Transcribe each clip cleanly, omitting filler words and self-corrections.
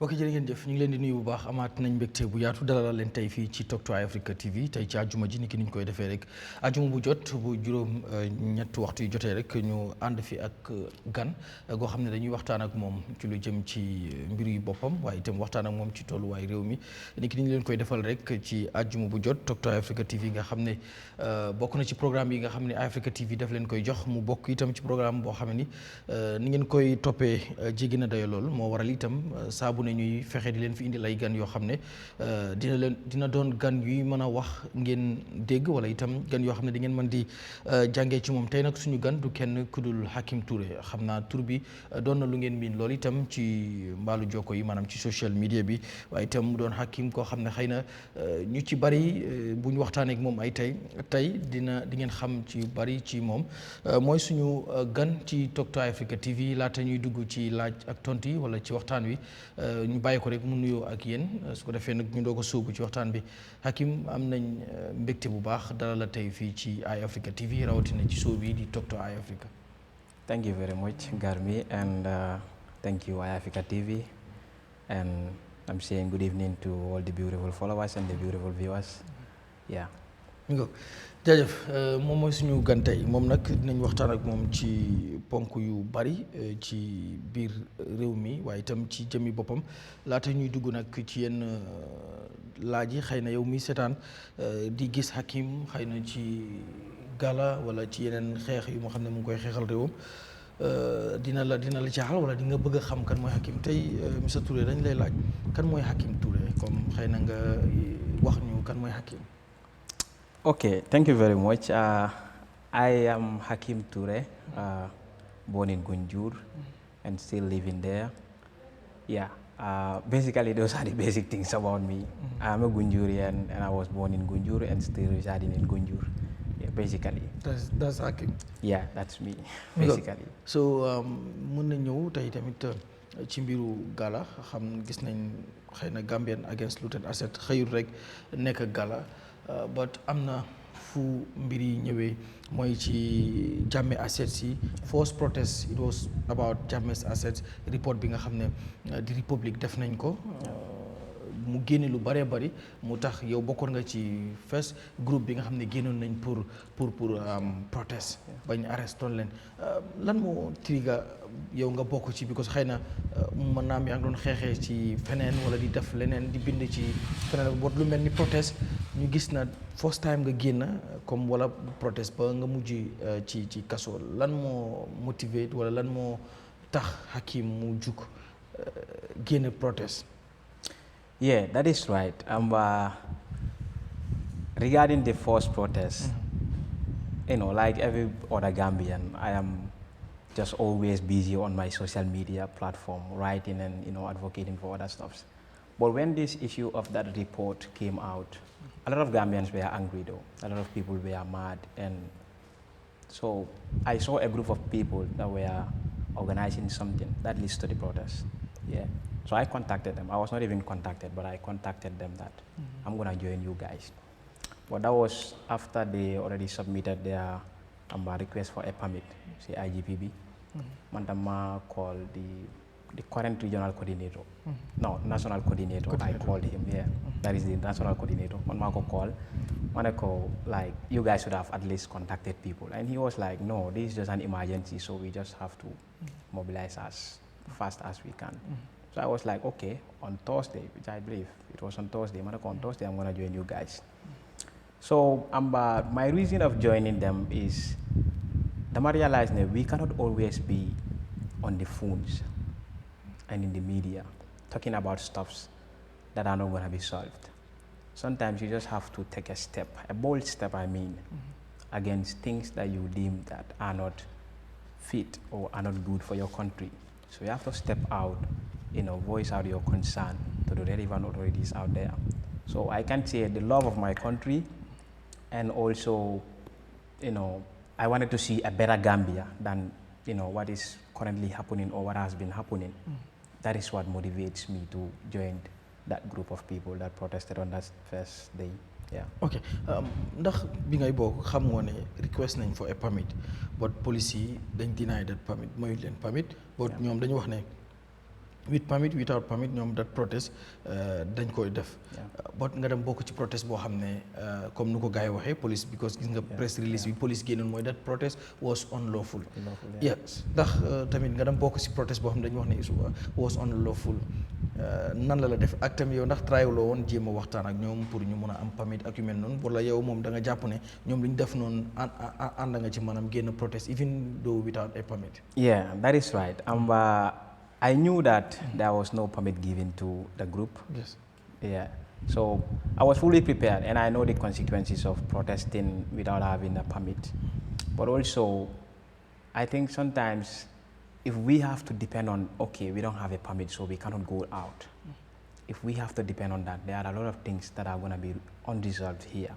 ok jërë ngeen jëf ñu ngi leen di nuyu bu baax amaat nañ mbégte bu yaatu dalal leen tey fii ci Talk to Eyeafrica TV tey ci àjjuma ji ni ki niñ koy defee rek àjjuma bu jot bu juróom ñett waxtu yu jotee rek ñu ànd fi ak gan goo xam ne dañuy waxtaan ak moom ci lu jëm ci mbir yu boppam waaye itam waxtaan ak moom ci tolluwaay réew mi ni ki niñ leen koy defal rek ci àjjuma bu jot Talk to Eyeafrica TV nga xam ne bokk na ci programme yi nga xam ne Eyeafrica TV daf leen koy jox mu bokk itam ci programme boo xam ne ni ngeen koy toppee jéggi na dayo lool moo waral itam saabu ne ñuy fexe di leen fi indi lay gan yoo xam ne dina doon gan yuy mën a wax ngeen dégg wala itam gan yoo xam ne di ngeen mën di jàngee ci moom tey nag suñu gan du kenn ku dul Hakeem Touray xam naa tur bi doon na lu ngeen miin loolu itam ci mbaalu jokko yi maanaam ci social media bi waaye itam mu doon Hakeem koo xam ne xëy na ñu ci bari bu ñu waxtaanee ak moom ay tey di ngeen xam ci bari ci moom mooy suñu gan ci Talk to Eyeafrica TV laata ñuy dugg ci laaj ak tontu yi wala ci waxtaan wi ñu bàyyi ko rek mu nuyoo ak yéen su ko defee nag ñu doog a sóobu ci waxtaan bi Hakeem am nañ mbégte bu baax dalal la tey fii ci Eyeafrica TV rawatina ci show bi di Talk to Eyeafrica. Thank you very much, Garmi, and thank you, Eyeafrica TV. And I'm saying good evening to all the beautiful followers and the beautiful viewers. Yeah. jaajëf moom mooy suñu gan tey moom nag dinañ waxtaan ak moom ci ponk yu bari ci biir réew mi waaye itam ci jëmmi boppam laata ñuy dugg nag ci yenn laaj yi xëy na yow mi seetaan di gis Hakeem xëy na ci Gala wala ci yeneen xeex yu moo xam ne mu ngi koy xeexal réewam dina la jaaxal wala di nga bëgg a xam kan mooy Hakeem tey monsieur Touré dañ lay laaj kan mooy Hakeem Touré comme xëy na nga wax ñu kan mooy Hakeem. Okay, thank you very much. I am Hakeem Touray, born in Gunjur and still living there. Yeah, basically those are the basic things about me. I'm a Gunjurian and I was born in Gunjur and still residing in Gunjur. Yeah, basically. That's Hakeem. Yeah, that's me, basically. So, mun na ñëw tey tamit ci mbiru Gala xam gis nañ xëy na Gambian against looted asset xëyul rek nekk Gala. But am na fu mbir yi ñëwee mooy ci Jammeh assets yi first protest it was about Jammeh's assets report bi nga xam ne di Republic def nañ ko mu génne lu bëree bëri mu tax yow bokkoon nga ci first groupe bi nga xam ne génnoon nañ pour protest bañ arrestoon leen lan moo trigger yow nga bokk ci because xëy na mën naa am yaa ngi doon xeexee ci feneen wala di def leneen di bind ci feneen bot lu mel ni protest ñu gis na first time nga génn comme wala protest ba nga mujj ci kaso lan moo motivate wala lan moo tax Hakeem mu jug génn protest. Yeah, that is right. Regarding the first protest, like every other Gambian, I am just always busy on my social media platform, writing and advocating for other stuff. But when this issue of that report came out, a lot of Gambians were angry though. A lot of people were mad, and so I saw a group of people that were organizing something that leads to the protest. Yeah. So I contacted them. I was not even contacted, but I contacted them that I'm gonna join you guys. But that was after they already submitted their request for a permit, say IGPB. Mandama called the current regional coordinator. No, national coordinator. I called him, yeah. That is the national coordinator. Manmako called. Manako, like, you guys should have at least contacted people. And he was like, no, this is just an emergency, so we just have to mobilize as fast as we can. So I was like, okay, on Thursday, which I believe it was on Thursday, on Thursday I'm gonna join you guys. So my reason of joining them is, I realized that we cannot always be on the phones and in the media talking about stuffs that are not gonna be solved. Sometimes you just have to take a step, a bold step I mean, against things that you deem that are not fit or are not good for your country. So you have to step out, voice out your concern to the relevant authorities out there. So I can say the love of my country, and also, I wanted to see a better Gambia than, what is currently happening or what has been happening. That is what motivates me to join that group of people that protested on that first day. Yeah. Okay. Ndax bi ngay bokk xam nga ne request nañ for a permit, but police yi dañ deny that permit, mooy leen permit, but ñoom dañu wax ne with permit without permit ñoom that protest dañ koy def but nga dem bokk ci protest boo xam ne comme nu ko gars yi waxee police because gis nga press release bi police génnoon mooy that protest was unlawful yes ndax tamit nga dem bokk ci protest boo xam ne dañu wax ne was unlawful nan la def ak tamit yow ndax try loo woon jéem a waxtaan ak ñoom pour ñu mun a am permit ak yu mel noonu wala yow moom da nga jàpp ne ñoom lu ñu def noonu ànd nga ci maanaam génn protest even though without a permit. Yeah, that is right. I knew that there was no permit given to the group. Yes. Yeah. So I was fully prepared, and I know the consequences of protesting without having a permit. But also, I think sometimes if we have to depend on, okay, we don't have a permit, so we cannot go out. If we have to depend on that, there are a lot of things that are going to be unresolved here.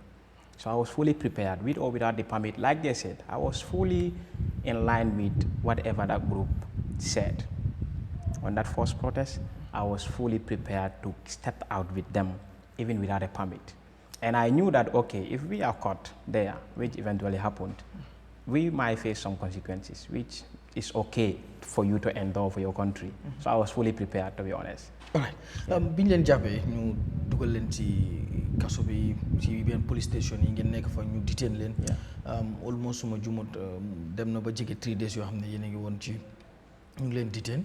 So I was fully prepared, with or without the permit. Like they said, I was fully in line with whatever that group said. On that first protest, I was fully prepared to step out with them, even without a permit. And I knew that, okay, if we are caught there, which eventually happened, we might face some consequences, which is okay for you to endure for your country. So I was fully prepared, to be honest. All right. Biñ leen jàppee ñu dugal leen ci kaso bi ci benn police station yi ngeen nekk fa ñu detain leen. Almost suma jumut dem na ba jege 3 days yoo xam ne yéen a ngi woon ci ñu ngi leen detain.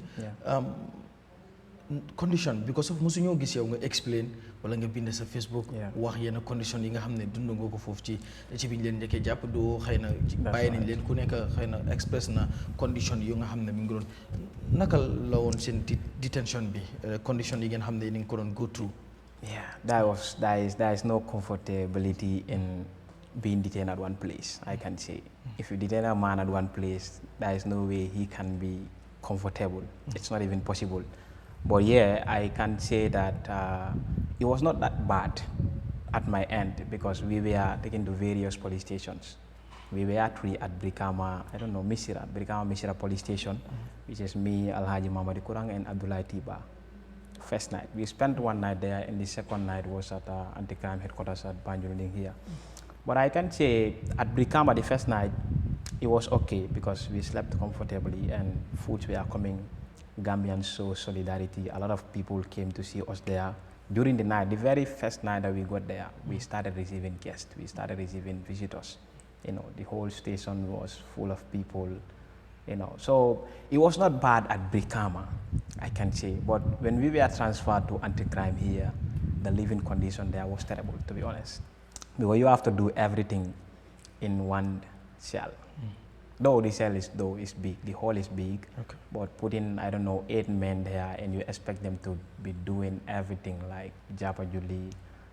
Condition because of mosu ñoo gis yow nga explain wala nga bind sa Facebook wax yenn condition yi nga xam ne dund nga ko foofu ci biñ leen njëkkee jàpp doo xëy na bàyyi nañ leen ku nekk xëy na express na condition yu nga xam ne mi ngi doon naka la woon seen detention bi condition yi ngeen xam ne ni nga ko doon go through. Yeah, there is no comfortability in being detained at one place, I can say. If you detain a man at one place, there is no way he can be comfortable. It's not even possible. But yeah, I can say that it was not that bad at my end because we were taken to various police stations. We were 3 at Brikama, I don't know, Brikama Misira police station, which is me, Alhaji Mamadi Kurang, and Abdullah Tiba. First night. We spent one night there, and the second night was at anti-crime headquarters at Banjul here. But I can say at Brikama, the first night, it was okay because we slept comfortably and foods were coming. Gambians show solidarity. A lot of people came to see us there. During the night, the very first night that we got there, we started receiving guests. We started receiving visitors. You know, the whole station was full of people. You know, so it was not bad at Brikama, I can say. But when we were transferred to anti-crime here, the living condition there was terrible, to be honest. Because you have to do everything in one cell. Though the cell is big, the hall is big, but putting, I don't know, 8 men there and you expect them to be doing everything like Japa Juli,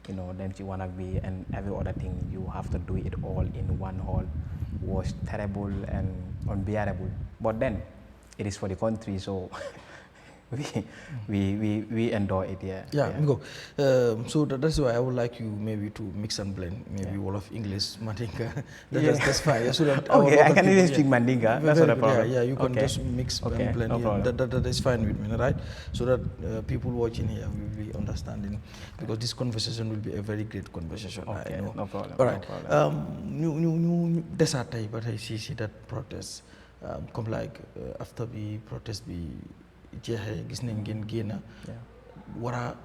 you know, them Chiwanagbi and every other thing, you have to do it all in one hall was terrible and unbearable. But then, it is for the country, so we endure it, Go. So that's why I would like you maybe to mix and blend, maybe Wolof, English, Mandinka. That's fine. So that okay, I can even speak Mandinka. That's not a problem. Yeah, you can just mix and blend. No that is fine with me, right? So that people watching here will be understanding, because this conversation will be a very great conversation. Okay, I know. no problem. All right. No Desatay, but I see that protest. Come like after the protest be. Jeexee gis nañ ngeen génn war a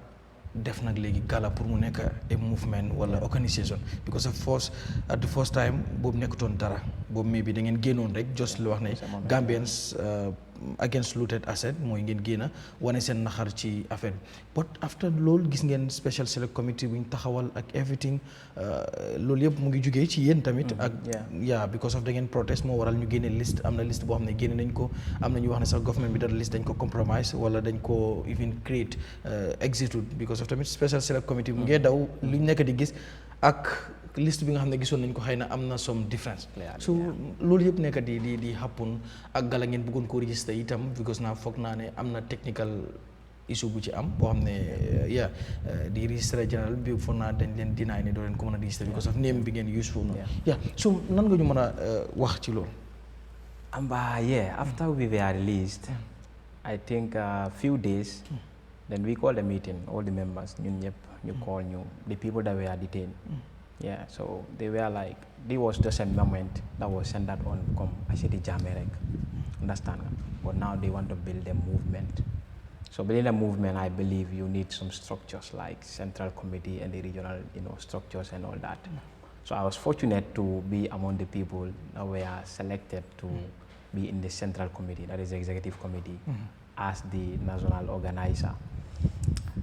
def nag léegi Gala pour mu nekk a movement wala organisation because at the first time boobu nekkutoon dara boobu maybe da ngeen génnoon rek just lu wax ne Gambians against looted asset mooy ngeen génn wane seen naxar ci affaire bi but after loolu gis ngeen special select committee bu ñu taxawal ak everything loolu yëpp mu ngi jugee ci yéen tamit ak because of da ngeen protest moo waral ñu génne liste am na liste boo xam ne génne nañ ko am na ñu wax ne sax government bi dara liste dañ ko compromise wala dañ ko even create execute because of tamit special select committee mu ngee daw lu ñu nekk di gis ak liste bi nga xam ne gisoon nañ ko xëy na am na some difference so loolu yëpp nekk di happen ak Gala ngeen bëggoon ko register itam because naa foog naa ne am na technical issue bu ci am boo xam ne di register général bi foog naa dañ leen deny ne doo leen ko mën a register because of name bi ngeen use foofu noonu so nan nga ñu mën a wax ci loolu after we were released I think a few days then we called a meeting all the members ñun ñëpp ñu call ñu the people that were detained so they were like there was just a moment that was centered on comme Yahya Jammeh rek understand nga but now they want to build a movement So within a movement, I believe you need some structures like central committee and the regional, structures and all that. So I was fortunate to be among the people that were selected to be in the central committee, that is the executive committee, as the national organizer.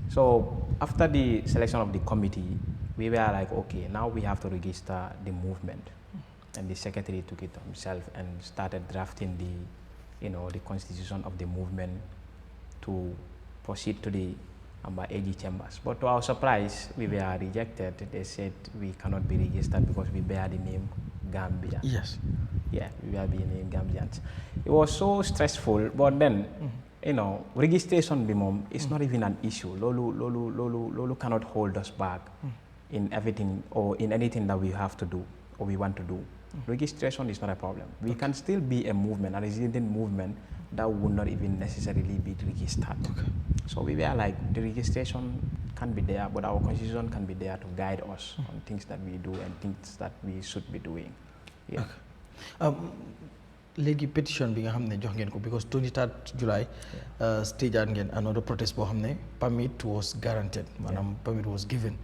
So after the selection of the committee, we were like, okay, now we have to register the movement. And the secretary took it himself and started drafting the constitution of the movement to proceed to the AG chambers. But to our surprise, we were rejected. They said we cannot be registered because we bear the name Gambia. Yes. Yeah, we bear the name Gambians. It was so stressful, but then, registration bimom is not even an issue. Lolu cannot hold us back in everything or in anything that we have to do or we want to do. Registration is not a problem. We can still be a movement, a resident movement that would not even necessarily be registered. So we were like, the registration can be there, but our constitution can be there to guide us on things that we do and things that we should be doing. Yeah. Legi petition bi nga xamne jox ngeen ko because 23 July stage at ngeen another protest bo xamne permit was guaranteed manam permit was given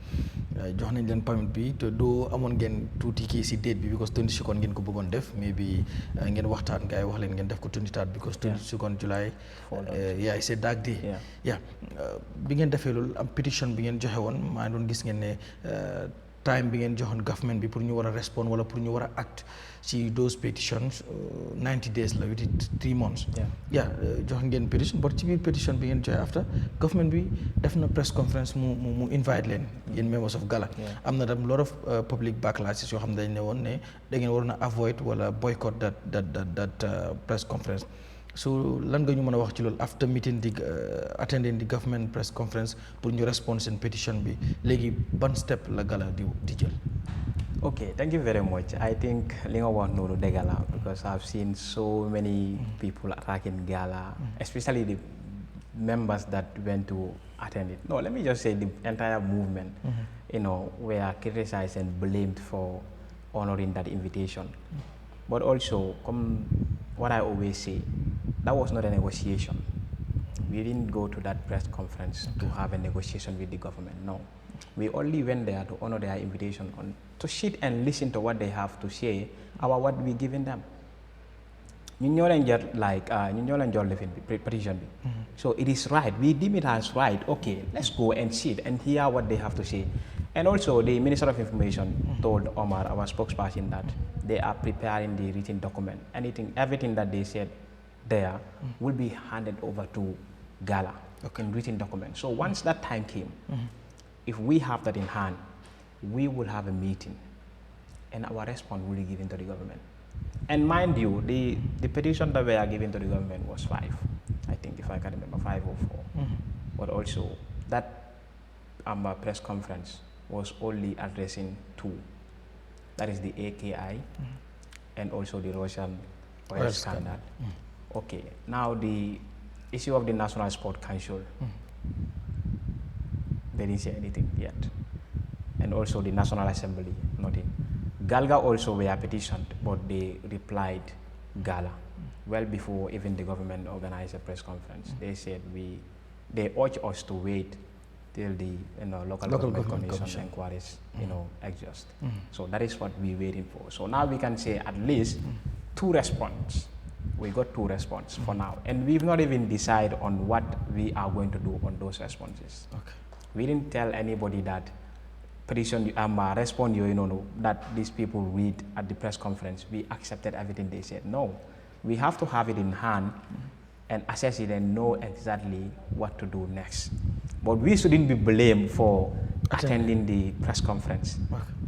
jox nañ len permit bi te do amone ngeen touti ki ci date bi because 22 ngeen ko bëggon def maybe ngeen waxtaan gaay wax len ngeen def ko 23 because 22 July yeah it's a dark day yeah bi ngeen defé lol am petition bi ngeen joxe won ma doon gis ngeen ne time bi ngeen joxone government bi pour ñu wara respond wala pour ñu wara act ci those petitions 90 days la within 3 months yeah jox ngeen petition but ci biir petition bi ngeen joxe after government bi def na press conference mu invite leen yeen members of Gala am na tam lot of public backlashes yoo xam ne dañ ne woon ne da ngeen waroon a avoid wala boycott that press conference. So lan nga ñu mën a wax ci loolu after meeting attending the government press conference pour ñu respond seen petition bi léegi ban step la Gala di jël. Okay, thank you very much. I think li nga wax noonu dëgg la because I've seen so many people attacking Gala, especially the members that went to attend it. No, let me just say the entire movement, were criticized and blamed for honoring that invitation. But also, what I always say, that was not a negotiation. We didn't go to that press conference to have a negotiation with the government, no. We only went there to honor their invitation, to sit and listen to what they have to say about what we're giving them. ñu ñoo leen jot petition bi. So it is right, we deem it as right, okay, let's go and sit and hear what they have to say. And also the Minister of Information told Omar, our spokesperson, that they are preparing the written document. Everything that they said there will be handed over to Gala in written document. So once that time came, if we have that in hand, we will have a meeting and our response will be given to the government. And mind you, the petition that we are giving to the government was 5, I think, if I can remember, 5 or 4. But also that press conference was only addressing 2. That is the AKI and also the Russian oil scandal. Okay, now the issue of the National Sport Council, they didn't say anything yet. And also the National Assembly, nothing. Galga also were petitioned, but they replied Gala well before even the government organized a press conference. They said they urged us to wait till the local government commission inquiries exhaust. So that is what we're waiting for. So now we can say at least 2 responses. We got 2 responses for now, and we've not even decided on what we are going to do on those responses. We didn't tell anybody that petition respond that these people read at the press conference. We accepted everything they said. No, we have to have it in hand and assess it and know exactly what to do next. But we shouldn't be blamed for attending the press conference.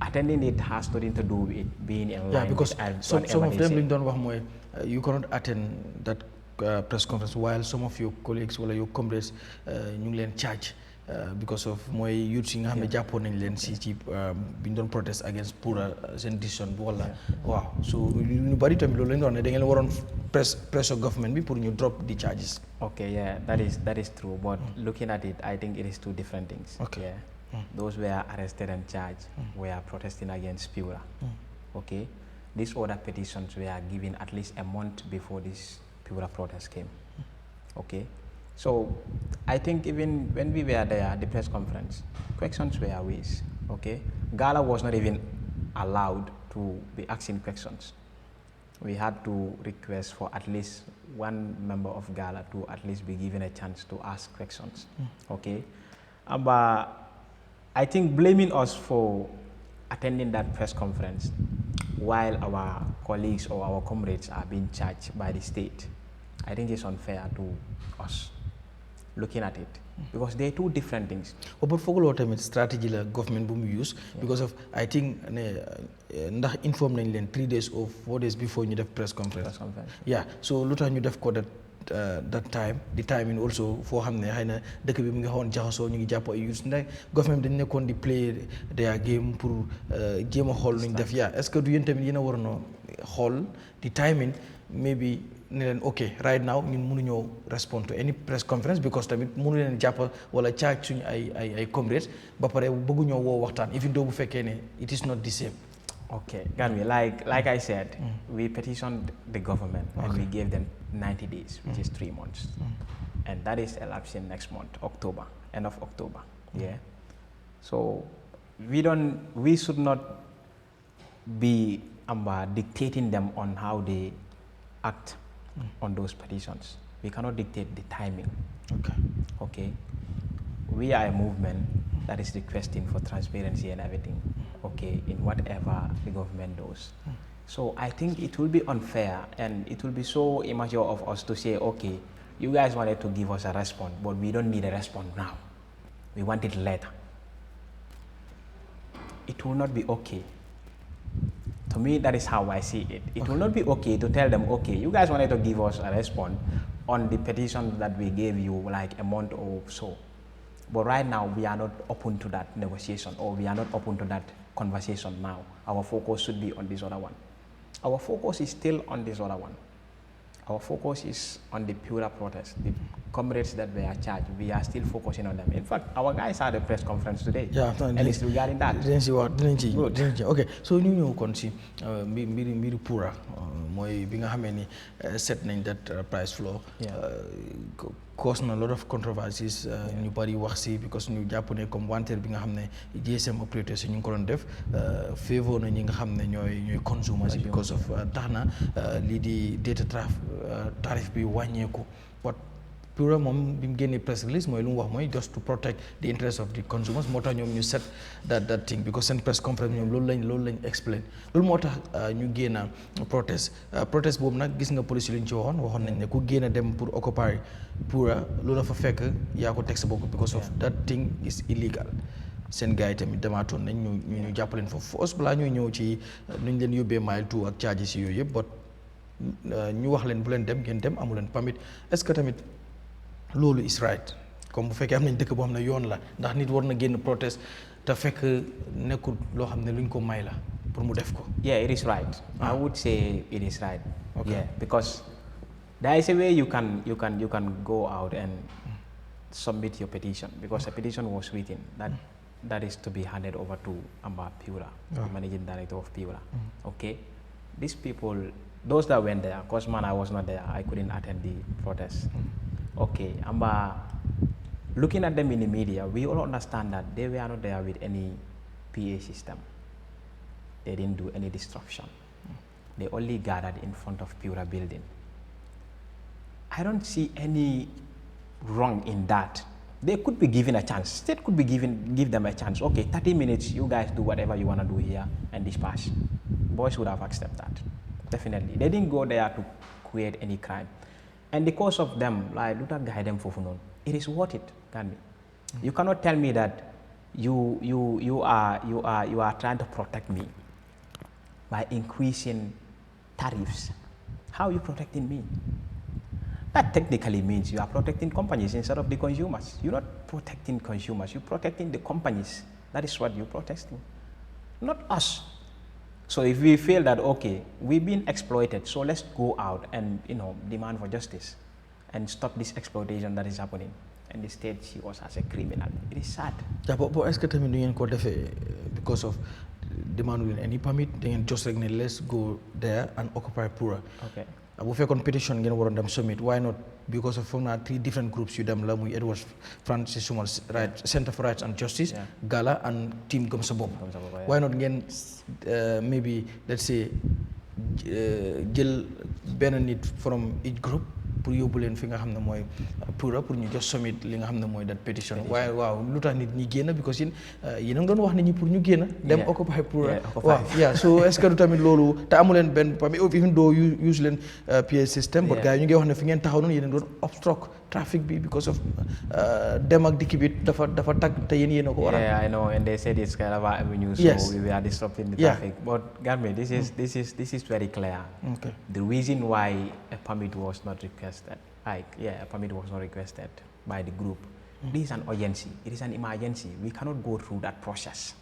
Attending it has nothing to do with being in line. Yeah, because some of them don't want you cannot attend that press conference while some of your colleagues or your comrades ñu ngi leen charge because of mooy youth yi nga xam ne jàppoon nañ leen si ci bi ñu doon protest against pour seen décision bi wala waaw so ñu bari tamit loolu lañ doon ne da ngeen waroon pressure government bi pour ñu drop the charges. Okay, yeah, that is true, but looking at it, I think it is 2 different things. Okay. Yeah. Those were arrested and charged were protesting against Pura. Okay. These other petitions were given at least a month before this Pura protest came. Okay. So I think even when we were there at the press conference, questions were ways, okay? Gala was not even allowed to be asking questions. We had to request for at least one member of Gala to at least be given a chance to ask questions, okay? But I think blaming us for attending that press conference while our colleagues or our comrades are being charged by the state, I think it's unfair to us looking at it, because they're two different things. But for a time, strategy la government boom use because of I think ndax inform nañ leen 3 days or 4 days before ñu def press conference. Yeah, so lu tax ñu def ko that time the timing also foo xam ne xëy na dëkk bi mu ngi xawoon jaxasoo ñu ngi jàpp ay use ndax government dañ nekkoon di play their game pour jéem a xool nuñ def yaa est-ce que du yéen tamit yéen a waroon a xool the timing maybe ne leen ok right now ñun mënuñoo respond to any press conference because tamit mënu leen jàpp wala charge suñu ay comrades ba pare bëgguñoo woo waxtaan even though bu fekkee ne it is not the same. Okay, Gambia, like I said, we petitioned the government and we gave them 90 days, which is 3 months. And that is elapsing next month, October, end of October. Yeah. So we should not be dictating them on how they act on those petitions. We cannot dictate the timing. Okay. We are a movement that is requesting for transparency and everything, okay, in whatever the government does. So I think it will be unfair and it will be so immature of us to say, okay, you guys wanted to give us a response, but we don't need a response now. We want it later. It will not be okay. To me, that is how I see it. It will not be okay to tell them, okay, you guys wanted to give us a response on the petition that we gave you like a month or so. But right now, we are not open to that negotiation, or we are not open to that conversation now. Our focus should be on this other one. Our focus is still on this other one. Our focus is on the Pura protest. The comrades that were charged, we are still focusing on them. In fact, our guys had a press conference today. Yeah, and it's regarding that. Okay, so ñu ñëw kon si mbiri Pura mooy bi nga xamee ni set nañ that price floor. Caused a lot of controversies. ñu bari wax si because ñu jàpp ne comme wanteer bi nga xam ne GSM operators ñu ngi ko doon def favor na ñi nga xam ne ñooy consumers because of tax na lii di data tarif bi wàññeeku. But Pura moom bi mu génnee press release mooy lu mu wax mooy just to protect the interest of the consumers moo tax ñoom ñu set that thing because seen press conference ñoom loolu lañ explain loolu moo tax ñu génn protest boobu nag gis nga police yi lañ ci waxoon nañ ne ku génn dem pour occupy Pura loolu dafa fekk yaa ko teg sa bopp because of that thing is illegal. Seen gars yi tamit demaatoon nañ ñu jàppaleen foofu first balaa ñuy ñëw ci nuñ leen yóbbee mile 2 ak charges yi yooyu yëpp but ñu wax leen bu leen dem ngeen dem amu leen permit est-ce que tamit loolu is right comme bu fekkee am nañ dëkk boo xam ne yoon la ndax nit war na génn protest te fekk nekkul loo xam ne luñ ko may la pour mu def ko. Yeah, it is right. I would say it is right. Okay. Yeah, because there is a way you can go out and submit your petition because a petition was written that is to be handed over to Amba Pura, the managing director of Pura. Okay, these people, those that went there, because man, I was not there, I couldn't attend the protest. Okay, looking at them in the media, we all understand that they were not there with any PA system. They didn't do any destruction. They only gathered in front of Pura building. I don't see any wrong in that. They could be given a chance. State could be give them a chance. Okay, 30 minutes, you guys do whatever you want to do here and dispatch. Boys would have accepted that. Definitely. They didn't go there to create any crime. And the cause of them, like, look at guide them for fun. It is worth it, can be. You cannot tell me that you are trying to protect me by increasing tariffs. How are you protecting me? That technically means you are protecting companies instead of the consumers. You're not protecting consumers, you're protecting the companies. That is what you're protecting, not us. So if we feel that, okay, we've been exploited, so let's go out and, demand for justice and stop this exploitation that is happening. And the state see us as a criminal. It is sad. Yeah, but est-ce que tamit du ngeen ko defee because of demanding any permit, then just like let's go there and occupy Pura. Okay. bu fekkoon petition ngeen waroon dem summit why not because of foog naa 3 different groups yu dem la muy Edward Francis Sumal Center for Rights and Justice Gala and team Gëm Sa Bopp why not ngeen maybe let's say jël benn nit from each group pour yóbbu leen fi nga xam ne mooy pour ñu just submit li nga xam ne mooy that petition waaye waaw lu tax nit ñi génn because yéen a ngi doon wax nit ñi pour ñu génn dem occupy pour waaw so est-ce que du tamit loolu te amu leen benn even though use leen PA system but gars yi ñu ngi wax ne fi ngeen taxaw noonu yéen a ngi doon obstruct traffic bi because of dem ak dikk bi dafa tag te yéen a ko waral. Yeah, I know, and they said it's kind of an avenue, so we are disrupting the traffic. But Gambia, this is very clear. Okay. The reason why a permit was not requested, a permit was not requested by the group. This is an urgency. It is an emergency. We cannot go through that process.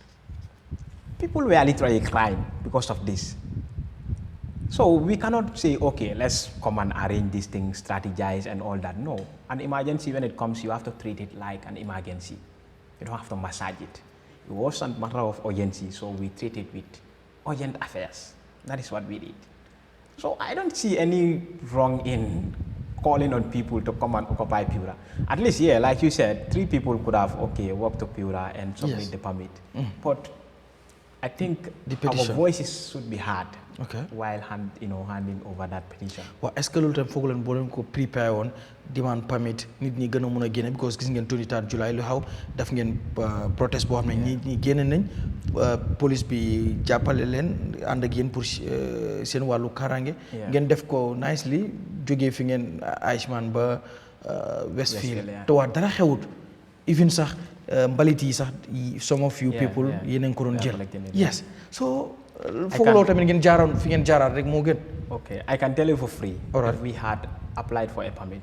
People were literally crying because of this. So we cannot say, okay, let's come and arrange these things, strategize and all that. No, an emergency, when it comes, you have to treat it like an emergency. You don't have to massage it. It was a matter of urgency, so we treat it with urgent affairs. That is what we did. So I don't see any wrong in calling on people to come and occupy Pura. At least, like you said, 3 people could have, walked to Pura and submit the permit. But I think our voices should be heard while handing over that petition. Well, est-ce que loolu tam foog leen boo leen ko prepare woon demand permit nit ñi gën a mun a génne because gis ngeen 23 July lu xaw def ngeen protest boo xam ne nit ñi génne nañ police bi jàppale leen ànd ak yéen pour seen wàllu kaaraange. ngeen def ko nicely jógee fi ngeen Eichmann ba Westfield te waa dara xewut even sax mbalit yi sax some of you people yéen a ngi ko doon jël. Yes, so foog loolu tamit ngeen jaaroon fi ngeen jaaraat rek moo gën. Okay, I can tell you for free. If we had applied for a permit,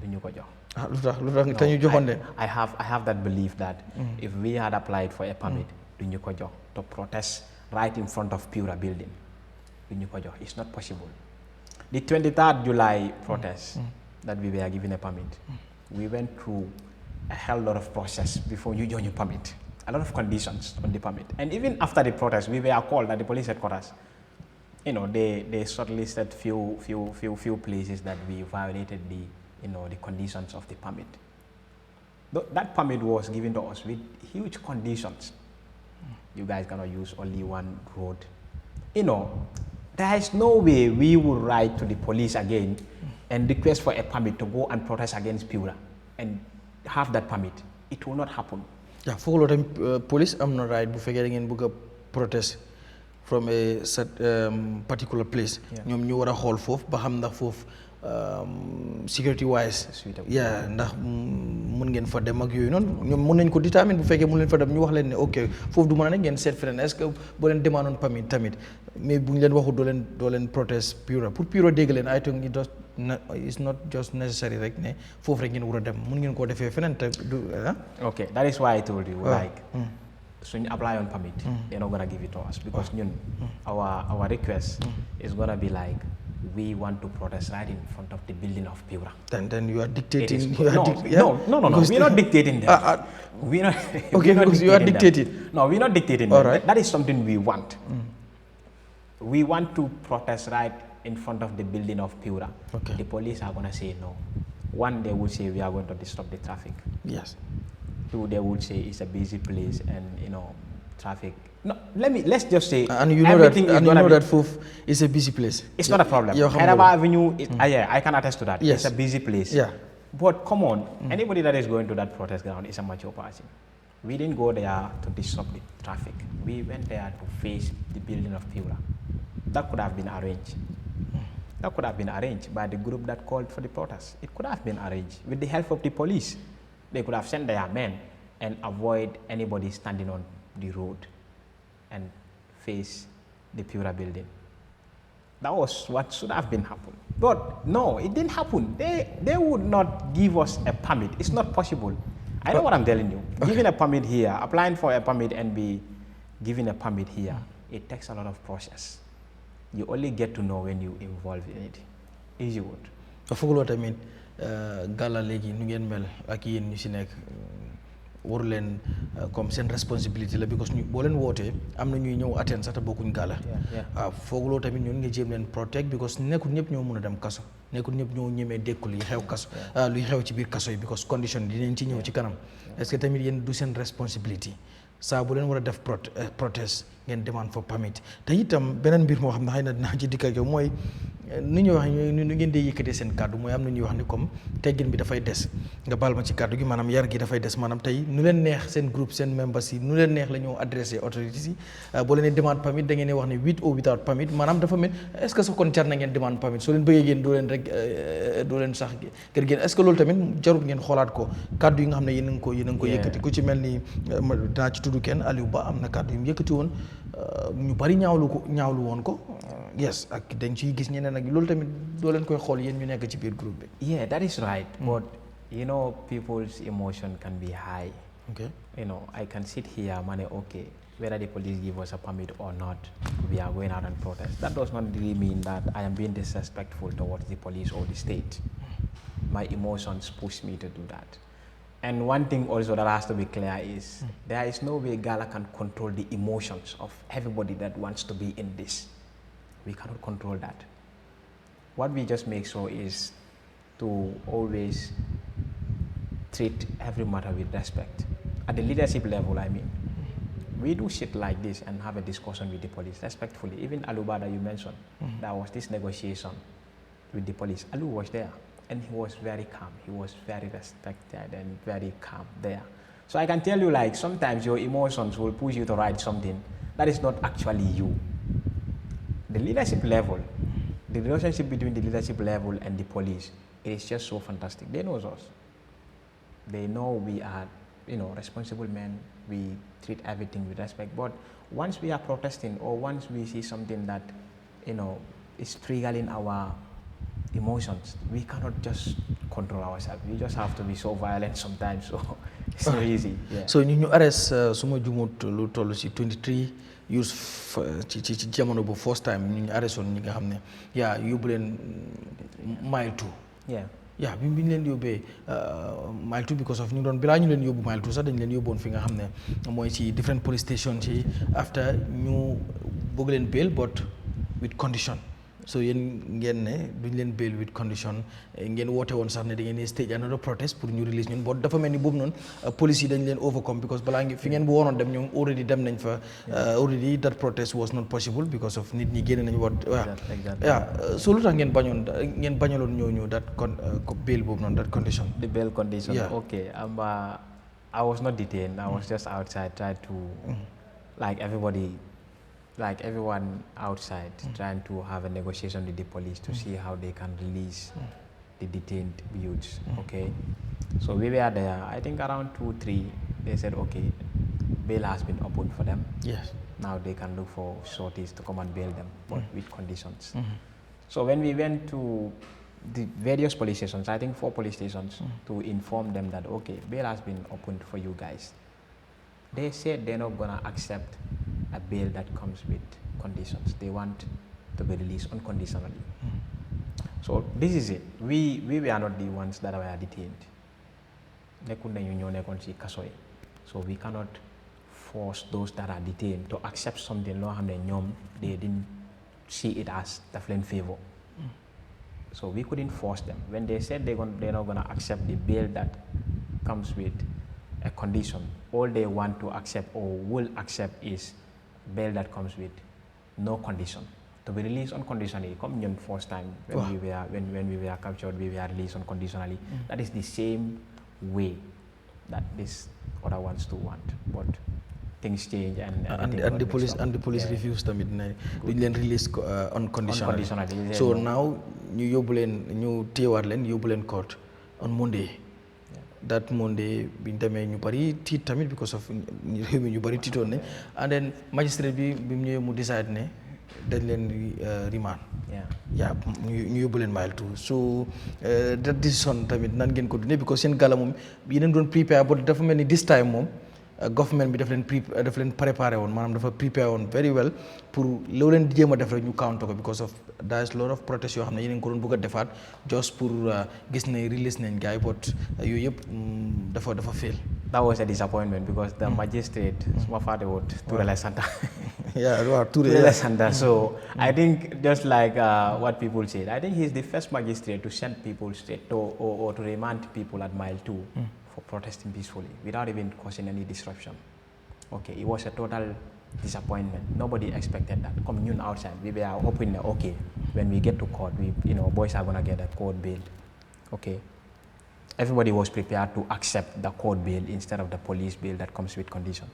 duñu ko jox. Lu tax te ñu joxoon leen. I have that belief that if we had applied for a permit, duñu ko jox to protest right in front of Pura building. Duñu ko jox. It's not possible. The 23rd July protest that we were given a permit, we went through a hell lot of process before you join your permit. A lot of conditions on the permit. And even after the protest, we were called at the police headquarters. They shortlisted few places that we violated the conditions of the permit. That permit was given to us with huge conditions. You guys cannot use only one road. There is no way we will write to the police again and request for a permit to go and protest against Pura and have that permit. It will not happen. Yeah, for a lot police am not right bu fekkee da ngeen bëgg a protest from a particular place. ñoom ñu war a xool foofu ba xam ndax foofu security wise ndax mun ngeen fa dem ak yooyu noonu ñoom mun nañ ko déterminer bu fekkee mun leen fa dem ñu wax leen ne ok foofu du mën a ne ngeen seet feneen est-ce que boo leen demandoon permit tamit mais bu ñu leen waxu doo leen protest Pura pour Pura dégg leen I think it's not just necessary rek ne foofu rek ngeen war a dem mun ngeen koo defee feneen te du okay, that is why I told you suñu apply on permit they're not gonna give it to us because our request is gonna be like we want to protest right in front of the building of Pura. Then you are dictating. No. We're not dictating them. We're not. Okay, because you are dictating. No, we're not dictating them. Right. That is something we want. We want to protest right in front of the building of Pura. Okay. The police are gonna say no. One, they would say we are going to disrupt the traffic. Yes. Two, they would say it's a busy place and traffic. No, let's just say and you know that Foof is a busy place. It's not a problem. Haidaba Avenue, I can attest to that. Yes. It's a busy place. Yeah. But come on, anybody that is going to that protest ground is a mature person. We didn't go there to disrupt the traffic. We went there to face the building of Pura. That could have been arranged. That could have been arranged by the group that called for the protest. It could have been arranged with the help of the police. They could have sent their men and avoid anybody standing on the road and face the Pura building. That was what should have been happened. But no, it didn't happen. They would not give us a permit. It's not possible. I know what I'm telling you. Giving a permit here, applying for a permit and be given a permit here, it takes a lot of process. You only get to know when you involve in it. Easy word. I forgot what I mean. Gala léegi nu ngeen mel ak yéen ñu si nekk waru leen comme seen responsibility la because ñu boo leen wootee am na ñuy ñëw attend sax te bokkuñ gala waaw fooguloo tamit ñun nga jéem leen protect because nekkul ñëpp ñoo mun a dem kaso nekkul ñëpp ñoo ñemee dékku luy xew kaso luy xew ci biir kaso yi because condition dinañ ci ñëw ci kanam est-ce que tamit yéen du seen responsibility saa bu leen war a def protest ngeen demande for permit te itam beneen mbir moo xam ne xëy na dinaa ci dikk ak yow mooy ni ñuy wax nu ngeen dee yëkkatee seen kàddu mooy am na ñuy wax ni comme teggin bi dafay des nga baal ma ci kàddu gi maanaam yar gi dafay des maanaam tey nu leen neex seen groupe seen members yi nu leen neex la ñoo adressé autorités yi boo leen demande permit da ngeen di wax ne with or without permit maanaam dafa mel est-ce que sax kon jar na ngeen demande permit soo leen bëggee génn doo leen rek doo leen sax kër génn est-ce que loolu tamit jarut ngeen xoolaat ko kàddu yi nga xam ne yéen a ngi ko yëkkati ku ci mel ni dinaa ci tudd kenn Aliou Ba am na kàddu yu mu yëkkati woon ñu bari ñaawlu woon ko yes ak dañ ciy gis ñeneen ak loolu tamit doo leen koy xool yéen ñu nekk ci biir groupe bi. Yeah, that is right. But you know, people's emotion can be high. Okay. You know, I can sit here and okay, whether the police give us a permit or not, we are going out and protest. That does not really mean that I am being disrespectful towards the police or the state. My emotions push me to do that. And one thing also that has to be clear is there is no way Gala can control the emotions of everybody that wants to be in this. We cannot control that. What we just make sure is to always treat every matter with respect. At the leadership level, I mean. We do shit like this and have a discussion with the police respectfully. Even Aluba that you mentioned, there was this negotiation with the police. Alu was there. And he was very calm. He was very respected and very calm there. So I can tell you, like, sometimes your emotions will push you to write something that is not actually you. The leadership level, the relationship between the leadership level and the police, it is just so fantastic. They know us. They know we are, you know, responsible men. We treat everything with respect. But once we are protesting or once we see something that, you know, is triggering our emotions, we cannot just control ourselves. We just have to be so violent sometimes. So it's not easy. Yeah. So ñu arrest suma jumut lu toll ci 23 years ci jamono bu first time ñu arrest woon ñi nga xam ne yaa yóbbu leen mile 2. Yeah, bi ñu leen yóbbee mile 2 because of ñu doon bilaa ñu leen yóbbu mile 2 sax dañ leen yóbboon fi nga xam ne mooy ci different police stations ci after ñu bëgg leen bail but with condition. So yéen ngeen ne duñ leen bail with condition ngeen woote woon sax ne da ngeen di stage another protest pour ñu release ñun boo dafa mel ni boobu noonu police yi dañ leen overcome because balaa ngi fi ngeen bu waroon dem ñoom already dem nañ fa already that protest was not possible because of nit ñi génne nañu wat so lu tax ngeen bañaloon ñooñu that bail boobu noonu that condition. The bail condition. Okay. I was not detained. I was just outside trying to like everyone outside trying to have a negotiation with the police to see how they can release the detained youths. Okay, so we were there, I think around 2-3, they said okay, bail has been opened for them. Yes, now they can look for sorties to come and bail them, but with conditions. So when we went to the various police stations, I think 4 police stations, to inform them that okay, bail has been opened for you guys, they said they're not gonna accept a bail that comes with conditions. They want to be released unconditionally. So this is it. We were not the ones that were detained. So we cannot force those that are detained to accept something they didn't see it as the favor. So we couldn't force them. When they said they're not going to accept the bail that comes with a condition, all they want to accept or will accept is bail that comes with no condition, to be released unconditionally. Come the first time when we were captured, we were released unconditionally. That is the same way that this other ones too want, but things change and the police refused them. We didn't release unconditionally. So now you téewaat leen yóbbu leen court on Monday. That Monday biñ demee ñu bari tiit tamit because of réew mi ñu bari tiitoon ne and then magistrate bi mu ñëwee mu decide ne dañ leen remand ñu yóbbu leen mile 2 so that decision tamit nan ngeen ko dundee because seen gala moom yeneen doon prepare but dafa mel ni this time moom government bi daf leen préparé woon maanaam dafa prepare woon very well pour loo leen di jéem a def rek ñu counter ko because of there is a lot of protest yoo xam ne yeneen ko doon bëgg a defaat just pour gis ne release nañ gars yi but yooyu yëpp dafa fail. that was a disappointment because the magistrate, my father would Touray Santa. Yeah, wow, Touray Santa. So I think just like what people said, I think he's the first magistrate to send people straight to, or to remand people at mile 2 for protesting peacefully without even causing any disruption. Okay, it was a total disappointment. Nobody expected that. Coming outside, we were hoping that, okay, when we get to court, boys are gonna get a court bail. Okay. Everybody was prepared to accept the court bail instead of the police bail that comes with conditions.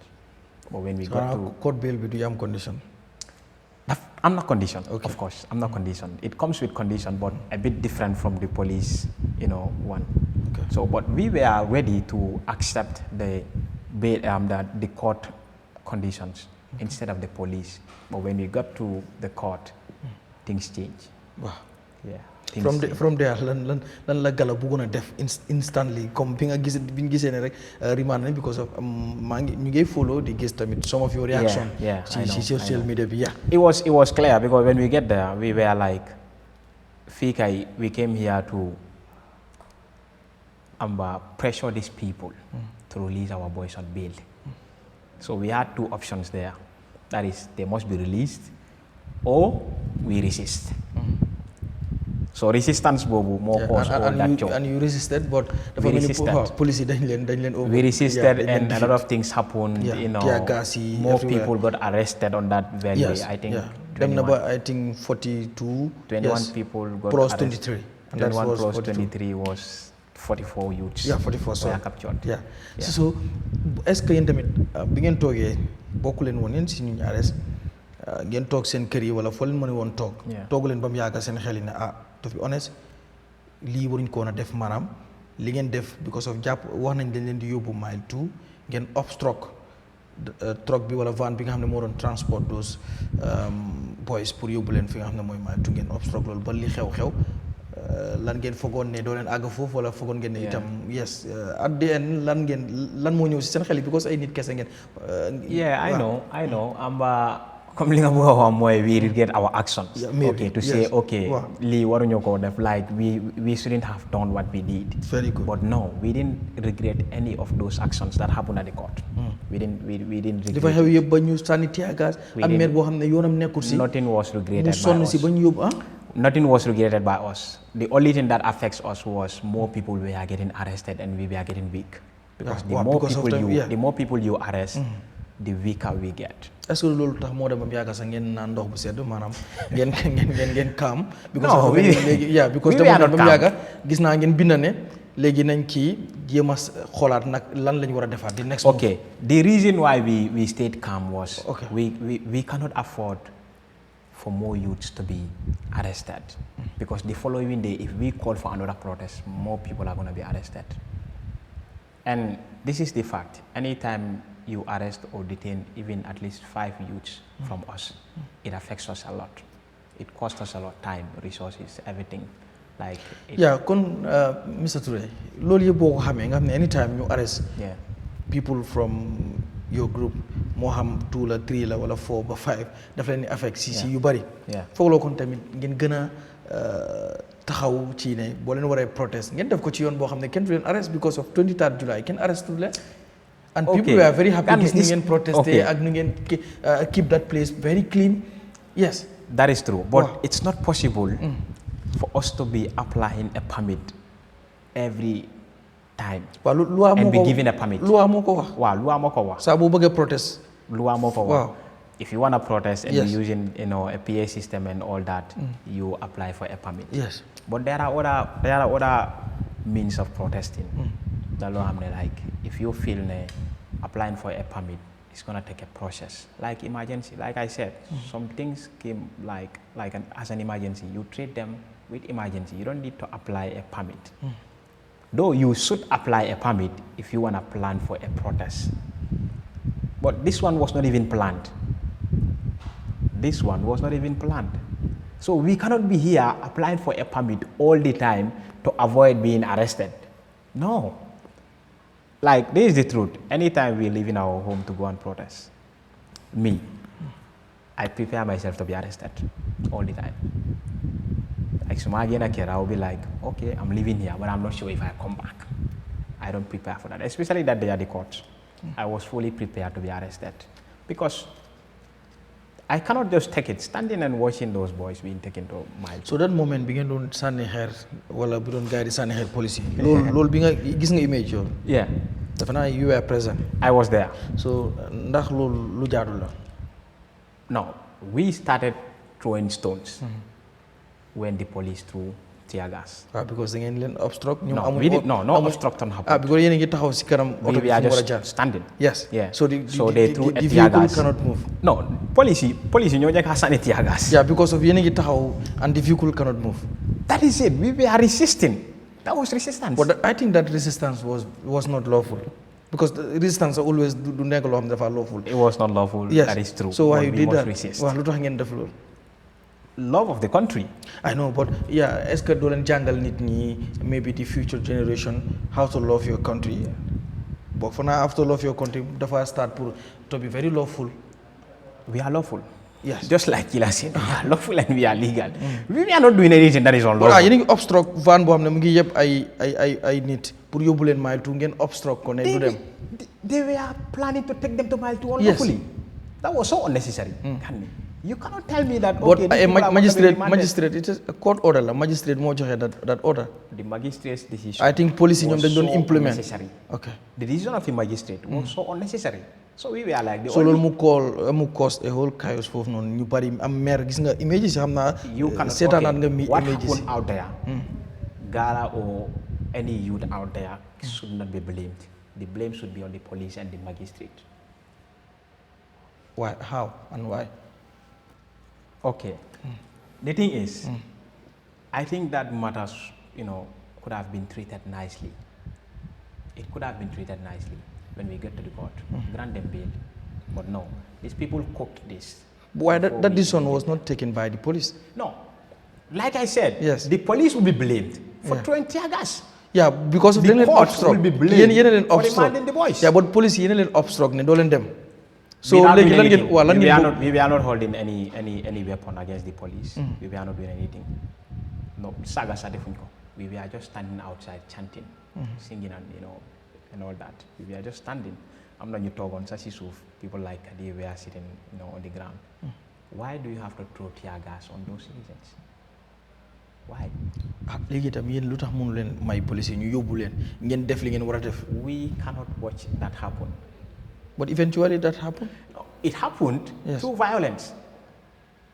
But when we got to court bail with the condition, I'm not conditioned, okay. Of course, I'm not conditioned. It comes with condition, but a bit different from the police, one. Okay. So, but we were ready to accept the bail, the court conditions instead of the police. But when we got to the court, things change. Wow. Yeah. From there lan la Gala bëggoon def instantly comme bi nga gisee ne rek remand because of ñu ngi follow di gis tamit some of your reaction ci social media bi. Yeah, it was clear because when we get there we were like we came here to pressure these people to release our boys on bail. So we had two options there, that is they must be released or we resist. So resistance bobu more cause all that job. And you resisted, but we resisted. Police dañ leen over. We resisted, and a lot of things happened. More everywhere. people got arrested on that very way. I think. 42. 21 people got plus arrested. 23. And 21 plus 42. 23 was 44 youths. Yeah, 44. Were captured. Yeah. So, est-ce que yéen tamit bi ngeen toogee bokku leen woon yéen si ñu arrest ngeen toog seen kër yi wala foo leen mën a woon toog. toogu leen ba mu yàgg seen xel yi ne to be honest lii waruñ ko woon a def maanaam li ngeen def because of jàpp wax nañ dañ leen di yóbbu mile 2 ngeen obstruct truck bi wala van bi nga xam ne moo doon transport those boys pour yóbbu leen fi nga xam ne mooy mile 2 ngeen obstruct loolu ba li xew-xew lan ngeen fogoon ne doo leen àgg foofu wala fogoon ngeen ne itam yes at the end lan moo ñëw si seen xel yi because ay nit kese ngeen. I know comme li nga bëgg a wax mooy we regret our actions. Lii waruñu ko def, like we shouldn't have done what we did. Very good. But no, we didn't regret any of those actions that happened at the court. We didn't regret. dafa xew yëpp ba ñu sànni tear gas ak maire boo xam ne yoonam nekkul si. Nothing was regretted by us. mu sonn si ba ñu yóbbu Nothing was regretted by us. The only thing that affects us was more people were getting arrested and we were getting weak. Because the more people you arrest, the weaker we get. Est-ce que loolu tax moo dem ba mu yàgg sax ngeen naan ndox bu sedd maanaam ngeen calm. No, because dama dem ba mu yàgg gis naa ngeen bind ne léegi nañ kii jéem a xoolaat nag lan lañ war a defaat the next. Okay, the reason why we stayed calm was we cannot afford for more youths to be arrested because the following day if we call for another protest, more people are going to be arrested. And this is the fact. Anytime you arrest or detain even at least 5 youths from us, it affects us a lot. It costs us a lot of time, resources, everything. Kon Mr. Touray, loolu yëpp boo ko xamee nga xam ne anytime you arrest people from your group moo xam 2 la 3 la wala 4 ba 5 daf leen di affect si yu bari. foog loo kon tamit ngeen gën a taxaw ci ne boo leen waree protest ngeen def ko ci yoon boo xam ne kenn du leen arrest because of 23rd July kenn arrestul leen. And people were very happy gis ni ngeen protester ak nu ngeen keep that place very clean. Yes. That is true. But it's not possible for us to be applying a permit every time and be given a permit. Loi moo ko wax. Waaw, loi moo ko wax. Saa boo bëggee protest. Loi moo ko wax. If you want to protest and you're using a PA system and all that, you apply for a permit. Yes. But there are other means of protesting. Like if you feel applying for a permit, it's gonna take a process. Like emergency, like I said, some things came as an emergency. You treat them with emergency. You don't need to apply a permit. Though you should apply a permit if you wanna plan for a protest. But this one was not even planned. This one was not even planned. So we cannot be here applying for a permit all the time to avoid being arrested. No. Like, this is the truth. Anytime we leave in our home to go and protest, I prepare myself to be arrested all the time. Like, so I will be like, okay, I'm leaving here, but I'm not sure if I come back. I don't prepare for that, especially that day at the court. I was fully prepared to be arrested because I cannot just take it, standing and watching those boys being taken to Mile 2. So that moment bi ngeen doon sànni xeer wala bu doon gars yi di sànni xeer police yi loolu bi nga gis nga image yoon. Yeah. Dafa naa you were present. I was there. So ndax loolu lu jaadu la. No, we started throwing stones when the police threw tear gas. Because da ngeen leen obstruct. No, we did no obstruction happened. Because yéen a ngi taxaw si kanam. We are just standing. Yes. Yeah. So they threw a tear vehicle gas. cannot move. No, police ñoo njëkk a sànni tear gas. Yeah, because of yéen a ngi taxaw and the vehicle cannot move. That is it. We were resisting. That was resistance. But I think that resistance was not lawful. Because the resistance always do nekk loo xam ne dafa lawful. It was not lawful. Yes. That is true. So why you did that? Resist. Waaw lu tax ngeen def loolu. Love of the country. I know, but yeah, est-ce que doo leen jàngal nit ñi maybe the future generation how to love your country. But for now, after love your country, dafa start to be very lawful. We are lawful. Yes. Just like Gala said, we are lawful and we are legal. We are not doing anything that is unlawful. Voilà, yéen a ngi obstruct van boo xam ne mu ngi yëpp ay nit pour yóbbu leen Mile 2 ngeen obstruct ko ne du dem. They were planning to take them to Mile 2 unlawfully. That was so unnecessary. You cannot tell me that. But okay, magistrate, it is a court order. La magistrate moo joxe that order. The magistrate's decision. I think police ñoom dañ doon so implement. Unnecessary. Okay. The decision of the magistrate was so unnecessary. So we were like the so loolu mu cause a whole chaos foofu noonu ñu bari am maire gis nga images xam naa. You cannot. seetaanaat nga mi what images. happened out there? Gala or any youth out there should not be blamed. The blame should be on the police and the magistrate. Why? How and why? Okay. The thing is, I think that matters, could have been treated nicely. It could have been treated nicely when we get to the court. Grant them bail. But no, these people cooked this. Why that decision was not taken by the police? No. Like I said, yes. The police will be blamed for throwing tear gas. Yeah, because of the court obstruct. will be blamed for demanding the boys. Yeah, but police yéen a leen obstruct ne doo leen dem. So we were not holding any weapon against the police. We were not doing anything. No, saga sadefunko. We were just standing outside chanting, singing and all that. We were just standing. I'm not you talk on Sasisuf. People like Kadi were sitting, on the ground. Why do you have to throw tear gas on those citizens? Why? Léegi tam yéen lu tax mënu leen may police ñu yóbbu leen ngeen def li ngeen war a def. We cannot watch that happen. But eventually that happened? No, it happened through violence.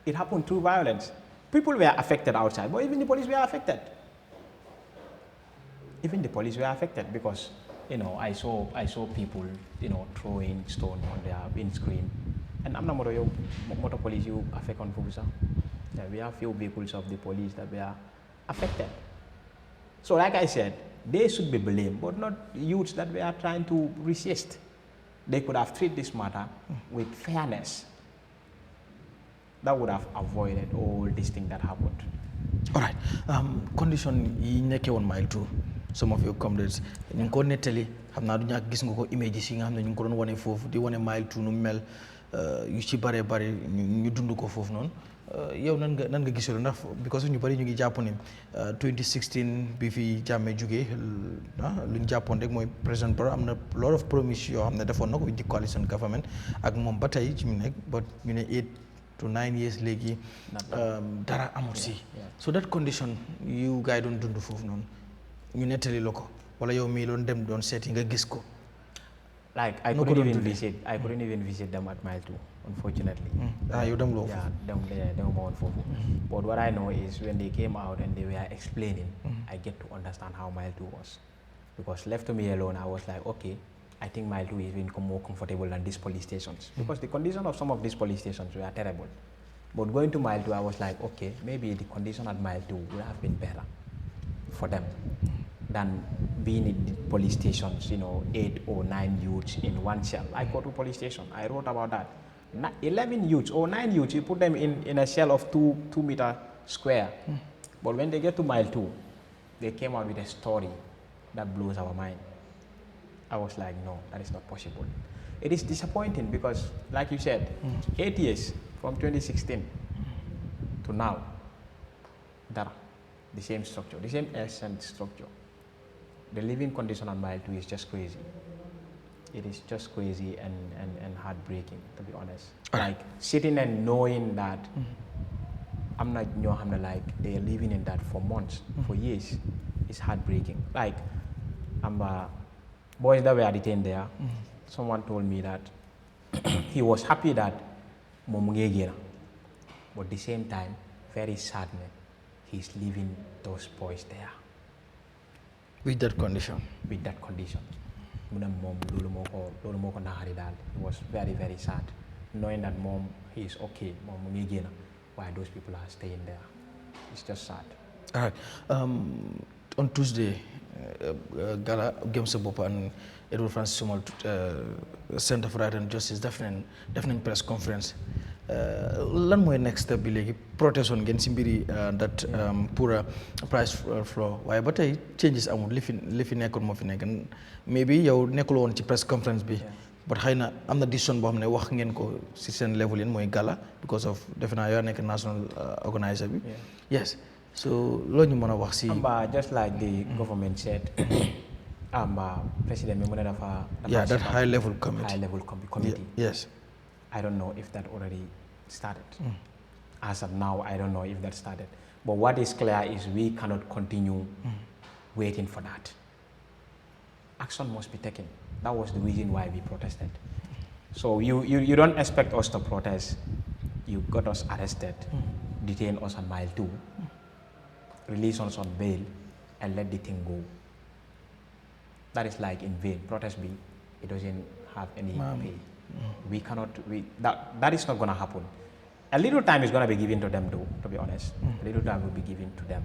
It happened through violence. People were affected outside, but even the police were affected. Even the police were affected because, I saw people, throwing stone on their windscreen. And I'm not motor police you affect on Fubusa. We have few vehicles of the police that were affected. So like I said, they should be blamed, but not youths that were trying to resist. They could have treated this matter with fairness. That would have avoided all this thing that happened. All right. Condition yi nekkee woon Mile 2, some of your comrades ñu ngi ko nettali xam naa du ñàkk gis nga ko images yi nga xam ne ñu ngi ko doon wane foofu di wane Mile 2 nu mel yu ci bare ñu dund ko foofu noonu yow nan nga gisee ndax because ñu bari ñu ngi jàpp ne 2016 bi fi Jammeh jógee lu ñu jàppoon rek mooy président Barrow am na lot of promise yoo xam ne defoon na ko with the coalition government ak moom ba tey ci mu nekk but ñu ne 8 to 9 years léegi dara amul si so that condition yu gars yi doon dund foofu noonu ñu nettali la ko wala yow mii doon dem doon seeti nga gis ko. Like I couldn't even visit them at Mile 2, unfortunately. You don't go. Yeah, them go on for. But what I know is when they came out and they were explaining, I get to understand how Mile 2 was. Because left to me alone, I was like, okay, I think Mile 2 is even more comfortable than these police stations. Because the condition of some of these police stations were terrible. But going to Mile 2, I was like, okay, maybe the condition at Mile 2 would have been better for them than being in the police stations, 8 or 9 youths in one cell. I go to police station, I wrote about that. 11 youths or 9 youths, you put them in a cell of 2 meter square. But when they get to Mile 2, they came out with a story that blows our mind. I was like, no, that is not possible. It is disappointing because, like you said, 8 years from 2016 to now, the same structure, the same essence structure. the living condition on Mile 2 is just crazy. It is just crazy and heartbreaking, to be honest. Like sitting and knowing that I'm not, like they're living in that for months, for years, it's heartbreaking. Like, boys that were detained there, someone told me that he was happy that Momungegera, but at the same time, very sad, man. He's leaving those boys there. With that condition? With that condition. It was very, very sad. Knowing that mom, he's okay, why those people are staying there. It's just sad. All right. On Tuesday, Gala, Games and Edward Francis Sumal Center for Right and Justice definitely press conference. Lan mooy next step bi léegi protest woon ngeen si mbiri that pour price floor waaye ba tey changes amul li fi nekkoon moo fi nekk maybe yow nekkul woon ci press conference bi but xëy na am na decision boo xam ne wax ngeen ko si seen level yéen mooy Gala because of defe naa yoo nekk national organizer bi yes so loolu ñu mën a wax si just like the government said president bi mu ne dafa that high level committee yes I don't know if that already started. As of now, I don't know if that started. But what is clear is we cannot continue waiting for that. Action must be taken. That was the reason why we protested. So you don't expect us to protest. You got us arrested, detain us on Mile 2, release us on bail, and let the thing go. That is like in vain. Protest bill, it doesn't have any pay. We cannot, that is not going to happen. A little time is going to be given to them though, to be honest. A little time will be given to them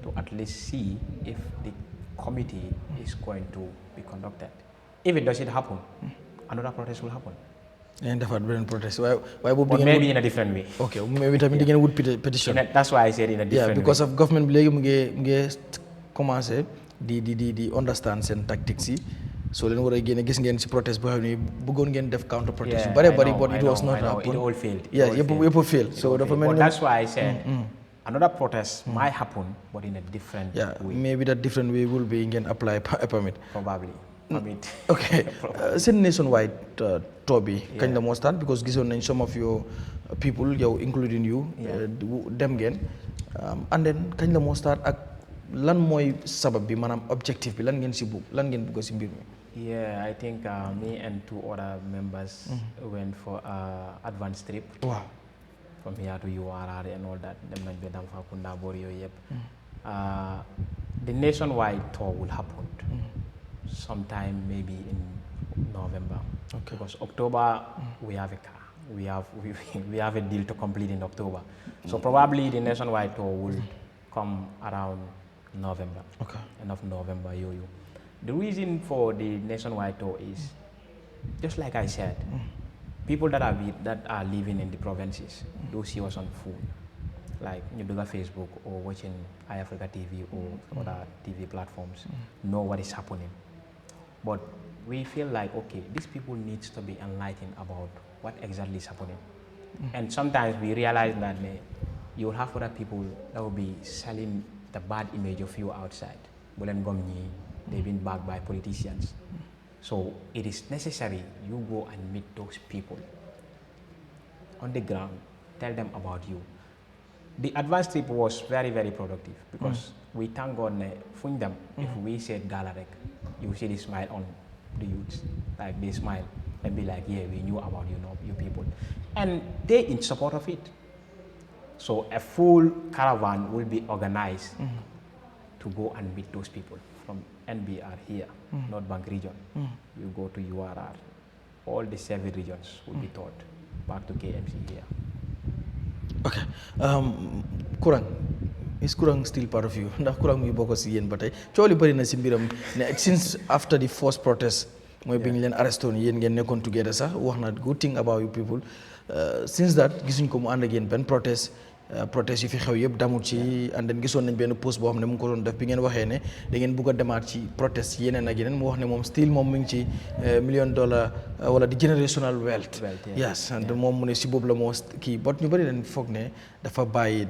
to at least see if the committee is going to be conducted. If it doesn't happen, another protest will happen. And different protest. Why but maybe in a different way. Okay, maybe again would petition. That's why I said in a different way. Yeah, because of government commence the understands and tactics. So len wara gene gis ngeen ci protest bo xamni bëggon ngeen def counter protest yu bari but it was not happen. It all failed. Yes, it failed. So but that's why I said another protest might happen but in a different way. Maybe that different way will be ngeen apply a permit. Probably. Permit. Okay. Send nationwide Toby kind of start because given in some of your people, including you, them again, and then kind of start lan moy sabab bi manam objective bi lan ngeen bëgg ci mbir mi. Yeah, I think me and two other members went for advanced trip. Wow. From here to URR and all that. Dem nañ be dam fa kunda bor yoy yep. The nationwide tour will happen sometime maybe in November. Okay. Because October we have a car. We have a deal to complete in October. So probably the nationwide tour will come around November. Okay. End of November, The reason for the nationwide tour is, just like I said, people that are living in the provinces, those see us on phone, like you do Facebook or watching Eyeafrica TV or other TV platforms, know what is happening. But we feel like, okay, these people need to be enlightened about what exactly is happening. And sometimes we realize that you will have other people that will be selling the bad image of you outside. They've been backed by politicians. So it is necessary you go and meet those people on the ground, tell them about you. The advanced trip was very, very productive because we thank God from them. If we said Gala, you see the smile on the youths, like they smile and be like, yeah, we knew about you people. And they in support of it. So a full caravan will be organized to go and meet those people from NBR here, North Bank region. You go to URR. All the 7 regions will be taught back to KMC here. Okay. Kurang, is Kurang still part of you? Ndax Kurang muy bokk ci yeen batay. Cioli bari na ci mbiram since after the first protest moy biñ leen arreston yeen ngeen nekkon together sax wax na good thing about you people. Since that gisuñ ko mu and ak yeen ben protest yu fi xew yeb damul ci and then gisoon nañ ben post bo xamne mu ko don def bi ngeen waxe ne da ngeen bëgg demaat ci protest yeneen ak yeneen mu wax ne mom still mom mi ngi ci $1 million wala di generational wealth. Yes, and mom mu ne ci bobu la mo ki but ñu bari dañ fogg ne dafa bayyi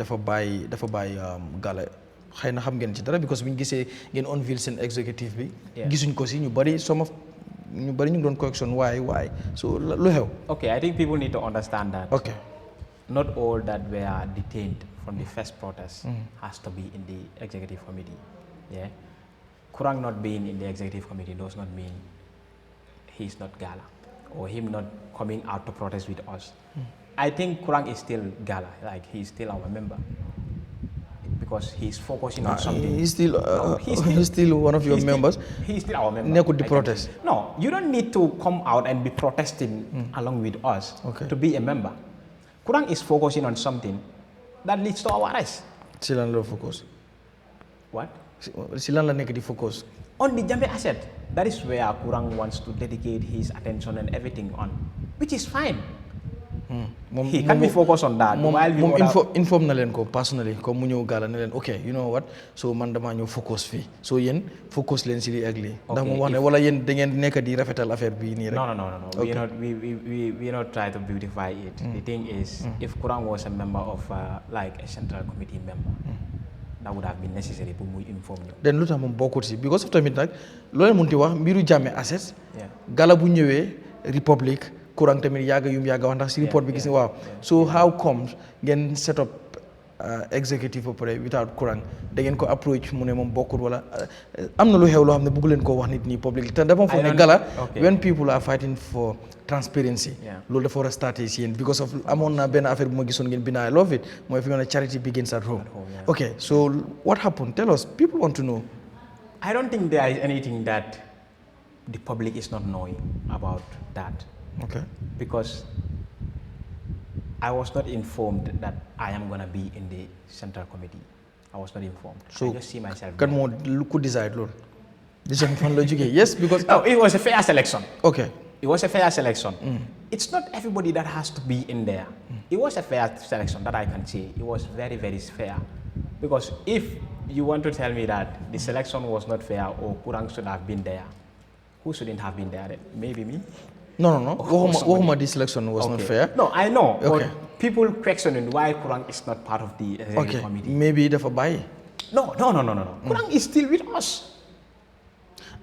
Gala xëy na xam ngeen ci dara because bu ñu gisee ngeen unveil seen executive bi. Yeah. gisuñ ko si ñu bari ñu bari ñu ngi doon question why so lu xew. Okay, I think people need to understand that. Okay. Not all that were detained from the first protest has to be in the executive committee. Yeah. Kurang not being in the executive committee does not mean he's not Gala or him not coming out to protest with us. I think Kurang is still Gala, like he's still our member because he's focusing on something. He's still one of your members. He's still our member. Never could protest. No, you don't need to come out and be protesting along with us to be a member. Kurang is focusing on something that leads to our arrest. Silan la focus. What? Silan la nek di focus. On the Jammeh asset. That is where Kurang wants to dedicate his attention and everything on, which is fine. He can be focused on that. Inform na len ko personally ko mu ñew Gala ne len okay, you know what, so man dama ñew focus fi, so yeen focus len ci li ak li ndax mo wax ne wala yeen da ngeen nek di rafetal affaire bi ni rek. No. Okay. We not try to beautify it. The thing is, if Kurang was a member of like a central committee member, that would have been necessary to inform you. Then lu tax mom bokut ci because of tamit nak lo len munti wax mbiru Jammeh assets. Gala bu ñewé Republic Kurang tamit yaga wax ndax ci report bi gis waaw. So how comes ngeen set up executive opera without Kurang da ngeen ko approach mu ne mom bokut wala am na lu xew lo xamne bëggu leen ko wax nit ñi public te dafa foog ne Gala when people are fighting for transparency loolu dafa war a start ci yéen because of amoon na benn affaire bu ma gisoon ngeen binaa I love it mooy fi nga ne charity begins at home. Okay, so what happened? Tell us, people want to know. I don't think there is anything that the public is not knowing about that. Okay. Because I was not informed that I am going to be in the central committee. I was not informed. So I just see myself. Can more could decide, Lord? Yes, because no, it was a fair selection. Okay. It was a fair selection. It's not everybody that has to be in there. It was a fair selection that I can see. It was very, very fair. Because if you want to tell me that the selection was not fair or Kurang should have been there, who shouldn't have been there then? Maybe me? No. Wahuma this selection was not fair. No, I know. Okay. But people questioning why Kurang is not part of the executive committee. Maybe the buy. No. Kurang is still with us.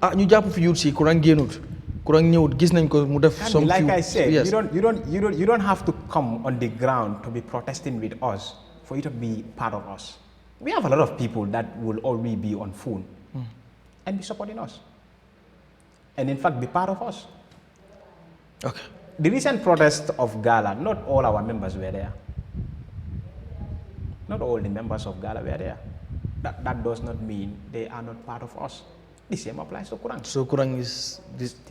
Ñu japp fi youth ci Kurang génnut. Kurang ñëwut gis nañ ko mu def some like few, I said, yes. you don't have to come on the ground to be protesting with us for you to be part of us. We have a lot of people that will always be on phone and be supporting us. And in fact be part of us. Okay. The recent protest of Gala, not all our members were there. Not all the members of Gala were there. That does not mean they are not part of us. The same applies to Kurang. So Kurang is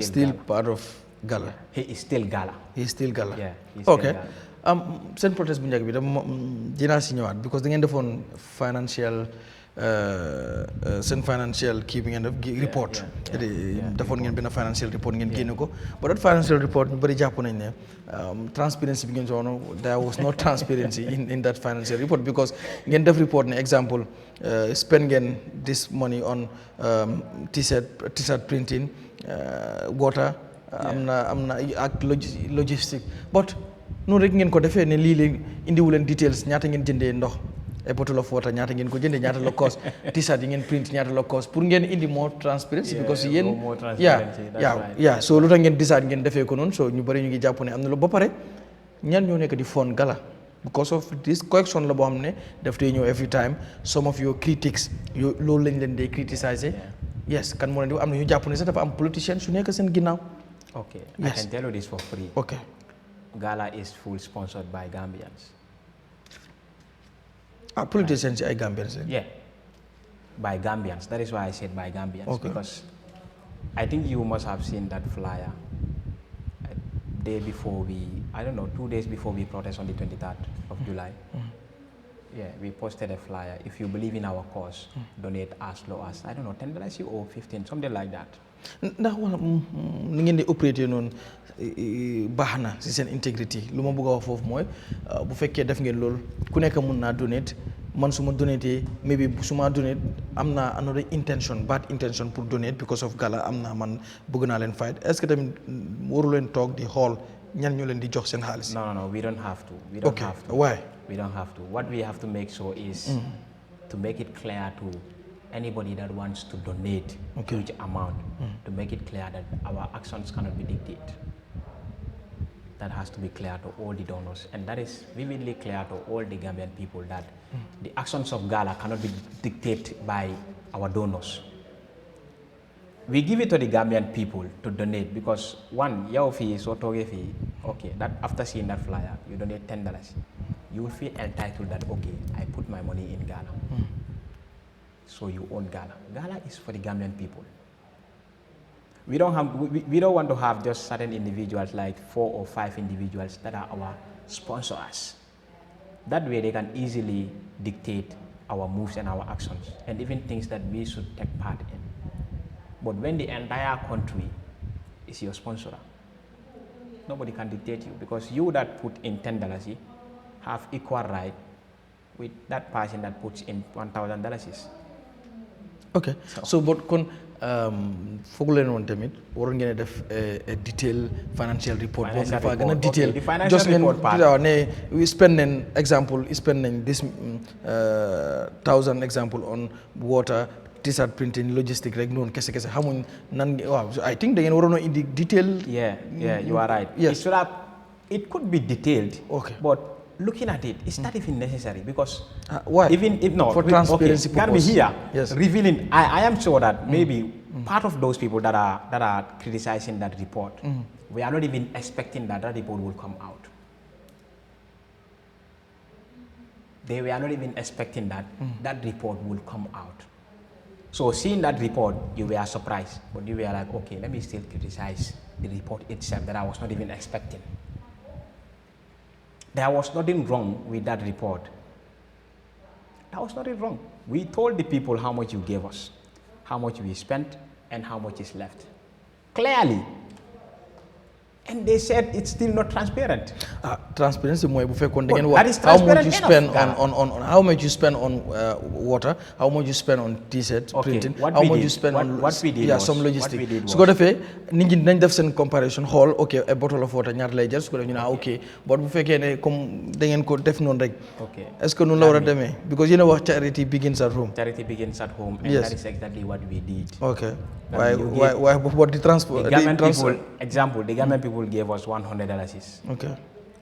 still part of Gala. Yeah. He is still Gala. He is still Gala. Yeah. He's Okay. Still Gala. Seen protest bu njëkk bi dinaa si ñëwaat because da ngeen defoon financial seen financial kii bi ngeen def report. Defoon ngeen benn financial report ngeen génne ko. But that financial report ñu bëri jàpp nañ ne transparency bi ngeen soxla there was no transparency in that financial report because ngeen def report ne example spend ngeen this money on t-shirt printing water am na ak logistic but noonu rek ngeen ko defee ne lii léegi indiwu leen details ñaata ngeen jëndee ndox a bottle of water ñaata ngeen ko jëndee ñaata la cost t-shirt yi ngeen print ñaata la cost pour ngeen indi more transparency because yéen so lu tax ngeen decide ngeen defee ko noonu so ñu bëri ñu ngi jàpp ne am na lu ba pare ñan ñoo nekk di fond Gala because of this correction la boo xam ne daf tey ñëw every time some of your critics loolu lañ leen dee criticiser yes kan moo leen di am na ñu jàpp ne sax dafa am politician su nekk seen ginnaaw. Okay, I can tell you this for free. Okay. Gala is full sponsored by Gambians. Politicians are Gambians? Yeah, by Gambians. That is why I said by Gambians. Okay. Because I think you must have seen that flyer a day before 2 days before we protest on the 23rd of July. Yeah, we posted a flyer. If you believe in our cause, donate as low as, $10 or 15, something like that. ndax wala ni ngeen di opérer noonu baax na ci seen intégrité lu ma bëgg a wax foofu mooy bu fekkee def ngeen loolu ku nekk mun naa donate man su ma donatee maybe su ma donate am naa another intention bad intention pour donate because of Gala am naa man bëgg naa leen fight est-ce que tamit waru leen toog di xool ñan ñoo leen di jox seen xaalis. No, we don't have to. Okay. Why? We don't have to. What we have to make sure is to make it clear to anybody that wants to donate huge amount, to make it clear that our actions cannot be dictated. That has to be clear to all the donors, and that is vividly clear to all the Gambian people that the actions of Gala cannot be dictated by our donors. We give it to the Gambian people to donate because one, your fee is autoge fee. Okay, that after seeing that flyer, you donate $10. You will feel entitled that okay, I put my money in Gala. So you own Gala. Gala is for the Gambian people. We don't want to have just certain individuals like 4 or 5 individuals that are our sponsors. That way they can easily dictate our moves and our actions and even things that we should take part in. But when the entire country is your sponsor, nobody can dictate you because you that put in $10 have equal right with that person that puts in $1,000. Okay, so but kon foog leen woon tamit waroon ngeen def a detailed financial report boo xam ne faa gën a detail just ngeen ne we spend nañ this 1,000 example on water t-shirt printing logistic rek noonu kese xamuñ nan waaw I think da ngeen waroon a indi detail. Yeah, you are right. Yes. It could be detailed. Okay. But looking at it, it's not even necessary because why? Even if not for transparency purpose. Can be here. Yes. Revealing. I am sure that maybe part of those people that are criticizing that report, we are not even expecting that report will come out. They were not even expecting that report will come out. So seeing that report, you were surprised, but you were like, okay, let me still criticize the report itself that I was not even expecting. There was nothing wrong with that report. There was nothing wrong. We told the people how much you gave us, how much we spent, and how much is left. Clearly. And they said it's still not transparent. Transparency mooy bu fekkoon da ngeen That wax is how much transparent you spend enough, on how much you spend on water, how much you spend on t-shirt printing, how much you spend on some logistic. Su ko defee nit ñi dinañ def seen comparison xool ok a bottle of water ñaata lay jar su ko defee ñu ne ok but bu fekkee ne comme da ngeen ko def noonu rek. Est-ce que noonu la war a demee because yéen a wax charity begins at home. Charity begins at home, and that is exactly what we did. Okay. Why what the transport? The Gambian people, example, the Gambian people gave us $100. Okay.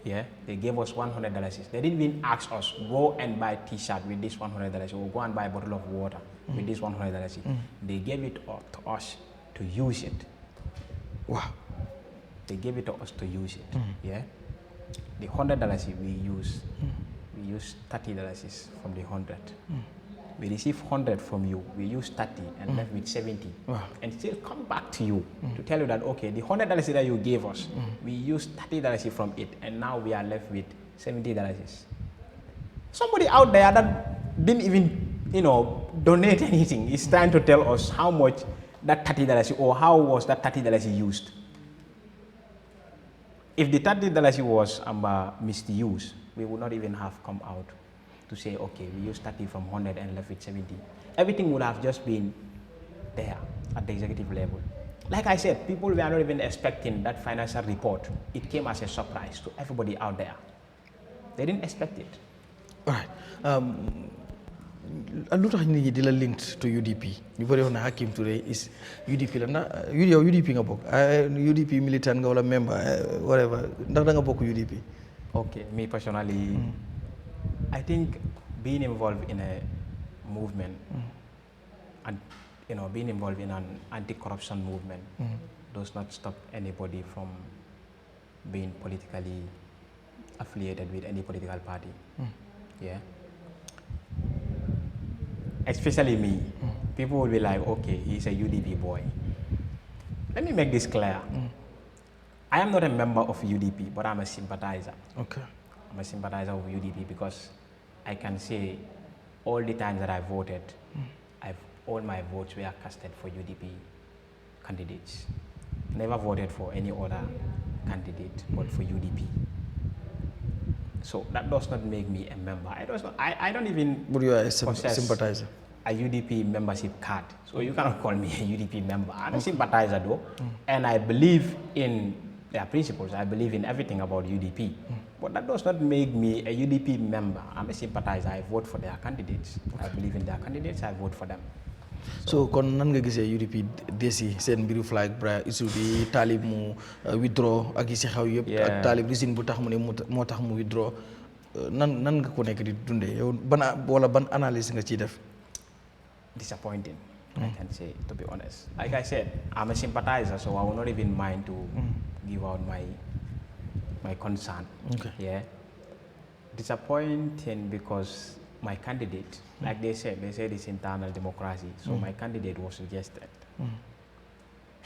Yeah, they gave us $100. They didn't even ask us, go and buy t-shirt with this $100 or go and buy a bottle of water with this $100. They gave it to us to use it. Wow. They gave it to us to use it. Yeah. The $100 we use $30 from the 100. We receive 100 from you, we use 30 and left with 70. Wow. And still come back to you to tell you that, okay, the $100 that you gave us, we used $30 from it, and now we are left with $70. Somebody out there that didn't even, donate anything is trying to tell us how much that $30 or how was that $30 used. If the $30 was misused, we would not even have come out to say, okay, we used 30 from 100 and left with 70. Everything would have just been there at the executive level. Like I said, people were not even expecting that financial report. It came as a surprise to everybody out there. They didn't expect it. All right. Lu tax nit ñi di la linked to UDP ñu bëri wax ne Hakeem Touray is UDP la ndax yow UDP nga bokk UDP militant nga wala member whatever ndax da nga bokk UDP. Okay, me personally, I think being involved in a movement and being involved in an anti-corruption movement does not stop anybody from being politically affiliated with any political party. Yeah. Especially me. People will be like, okay, he's a UDP boy. Let me make this clear. I am not a member of UDP, but I'm a sympathizer. Okay. I'm a sympathizer of UDP because I can say all the times that I voted, all my votes were casted for UDP candidates. Never voted for any other candidate, but for UDP. So that does not make me a member. I don't even. But you are a sympathizer. A UDP membership card. So you cannot call me a UDP member. I'm a sympathizer though. And I believe in their principles. I believe in everything about UDP. But that does not make me a UDP member. I'm a sympathizer. I vote for their candidates. I believe in their candidates. I vote for them. So kon nan nga gisee UDP desi seen mbiru flag bra issue bi Talib mu withdraw ak yi si xew yëpp ak Talib reason bu tax mu ne moo tax mu withdraw nan nga ko nekk di dundee yow ban analyse nga ciy def. Disappointing, I can say, to be honest. Like I said, I'm a sympathizer, so I will not even mind to give out my concern. Okay. Yeah. Disappointing because my candidate, like they said it's internal democracy, so my candidate was rejected.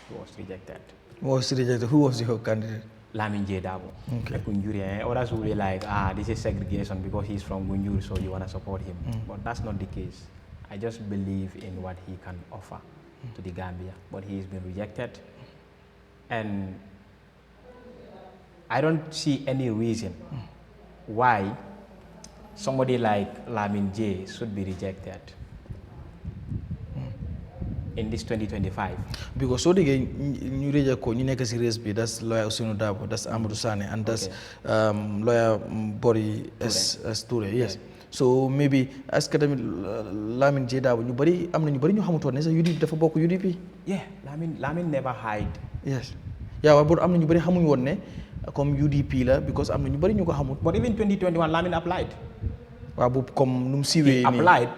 He was rejected. Who was your candidate? Lamin J. Dabo. Okay. Gunjuri. Others will be like, this is segregation because he's from Gunjuri, so you want to support him. But that's not the case. I just believe in what he can offer to the Gambia. But he's been rejected. And I don't see any reason why somebody like Lamin J should be rejected in this 2025. Because so again, ñu reject ko ñu nekk ci race bi, that's lawyer Ousainou Darboe, that's Amadou Sané, and that's lawyer Bori S. Touray. Yes. So maybe est-ce que tamit Lamin J Darboe ñu bari am na ñu bari ñu xamutoon ne sax UDP dafa bokk UDP. Yeah, Lamin never hide. Yes. Yeah, waaye am na ñu bari xamuñu woon ne comme UDP la because am na ñu bari ñu ko xamut. But even 2021 Lamin applied. Waaw bu comme nu mu siiwee nii. Applied,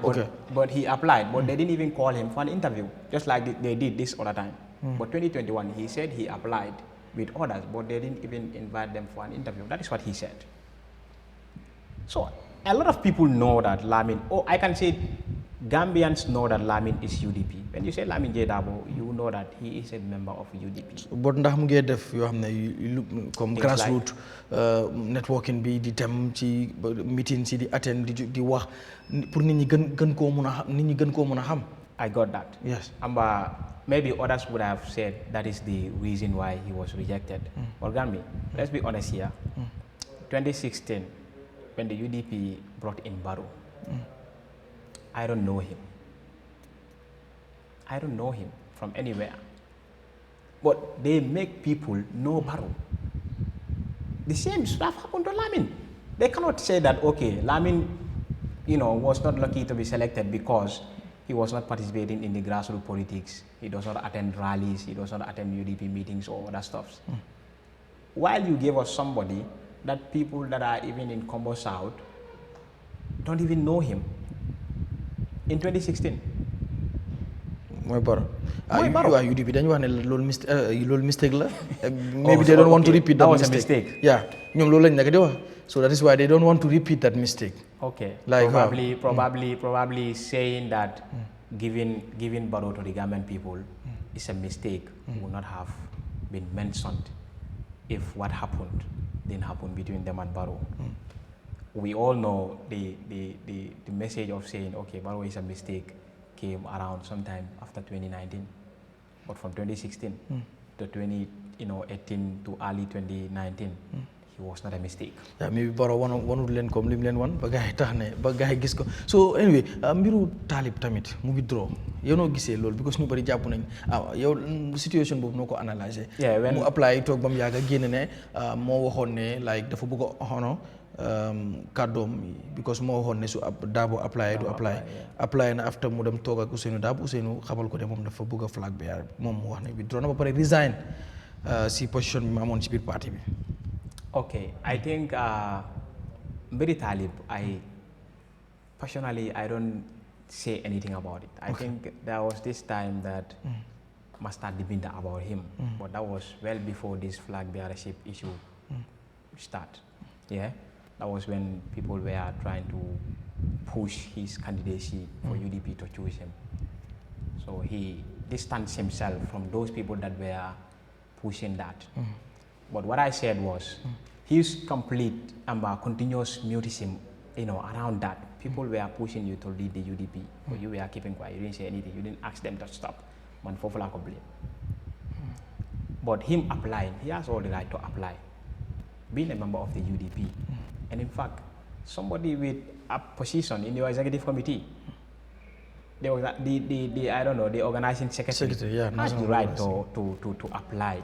but he applied, but they didn't even call him for an interview, just like they did this other time. But 2021 he said he applied with others, but they didn't even invite them for an interview. That is what he said. So a lot of people know that Lamin, I can say Gambians know that Lamin is UDP. When you say Lamin J Darboe, you know that he is a member of UDP. But ndax mu ngi def yoo xam ne comme grassroots networking bi di dem ci meeting ci di attend di wax pour nit ñi gën koo mën a xam. I got that. Yes. Maybe others would have said that is the reason why he was rejected. But Gambi, let's be honest here. 2016, when the UDP brought in Barrow, I don't know him. I don't know him from anywhere. But they make people know Barrow. The same stuff happened to Lamin. They cannot say that, okay, Lamin, was not lucky to be selected because he was not participating in the grassroots politics. He does not attend rallies. He does not attend UDP meetings or other stuff. While you gave us somebody that people that are even in Combo South don't even know him. In 2016. Mooy Barrow. UDP dañu wax ne loolu mistake la. Maybe they don't want to repeat that mistake. That was a mistake. Yeah, ñoom loolu lañ nekk di wax. So that is why they don't want to repeat that mistake. Okay. Like probably saying that giving Barrow to the Gambian people is a mistake would not have been mentioned if what happened didn't happen between them and Barrow. We all know the message of saying, okay, Barrow is a mistake came around sometime after 2019. But from 2016 to 2018 to early 2019, he was not a mistake. Yeah, maybe Barrow wanul leen comme lim leen wan ba gaay tax ne ba gaay gis ko. So anyway, mbiru Talib tamit mu withdraw. Yow noo gisee loolu because ñu bari jàpp nañ yow situation boobu noo ko analyser. Mu apply toog ba mu yàgg génn ne moo waxoon ne like dafa bëgg a honor kàddoom because moo waxoon ne su Darboe apply apply na after mu dem toog ak Ousainou Darboe Ousainou xamal ko ne moom dafa bëgg a flag bi moom mu wax ne withdraw na ba pare resign si position bi ma amoon ci biir parti bi. Okay, I think mbiri Talib, personally I don't say anything about it. I think there was this time that must start debating about him, but that was well before this flag bearership issue start. Yeah, that was when people were trying to push his candidacy for UDP to choose him. So he distanced himself from those people that were pushing that. But what I said was, his complete continuous mutism, around that. People were pushing you to lead the UDP, but you were keeping quiet. You didn't say anything. You didn't ask them to stop. Man, for blame. But him applying, he has all the right to apply. Being a member of the UDP, and in fact, somebody with a position in your executive committee, the organizing secretary has the right to apply.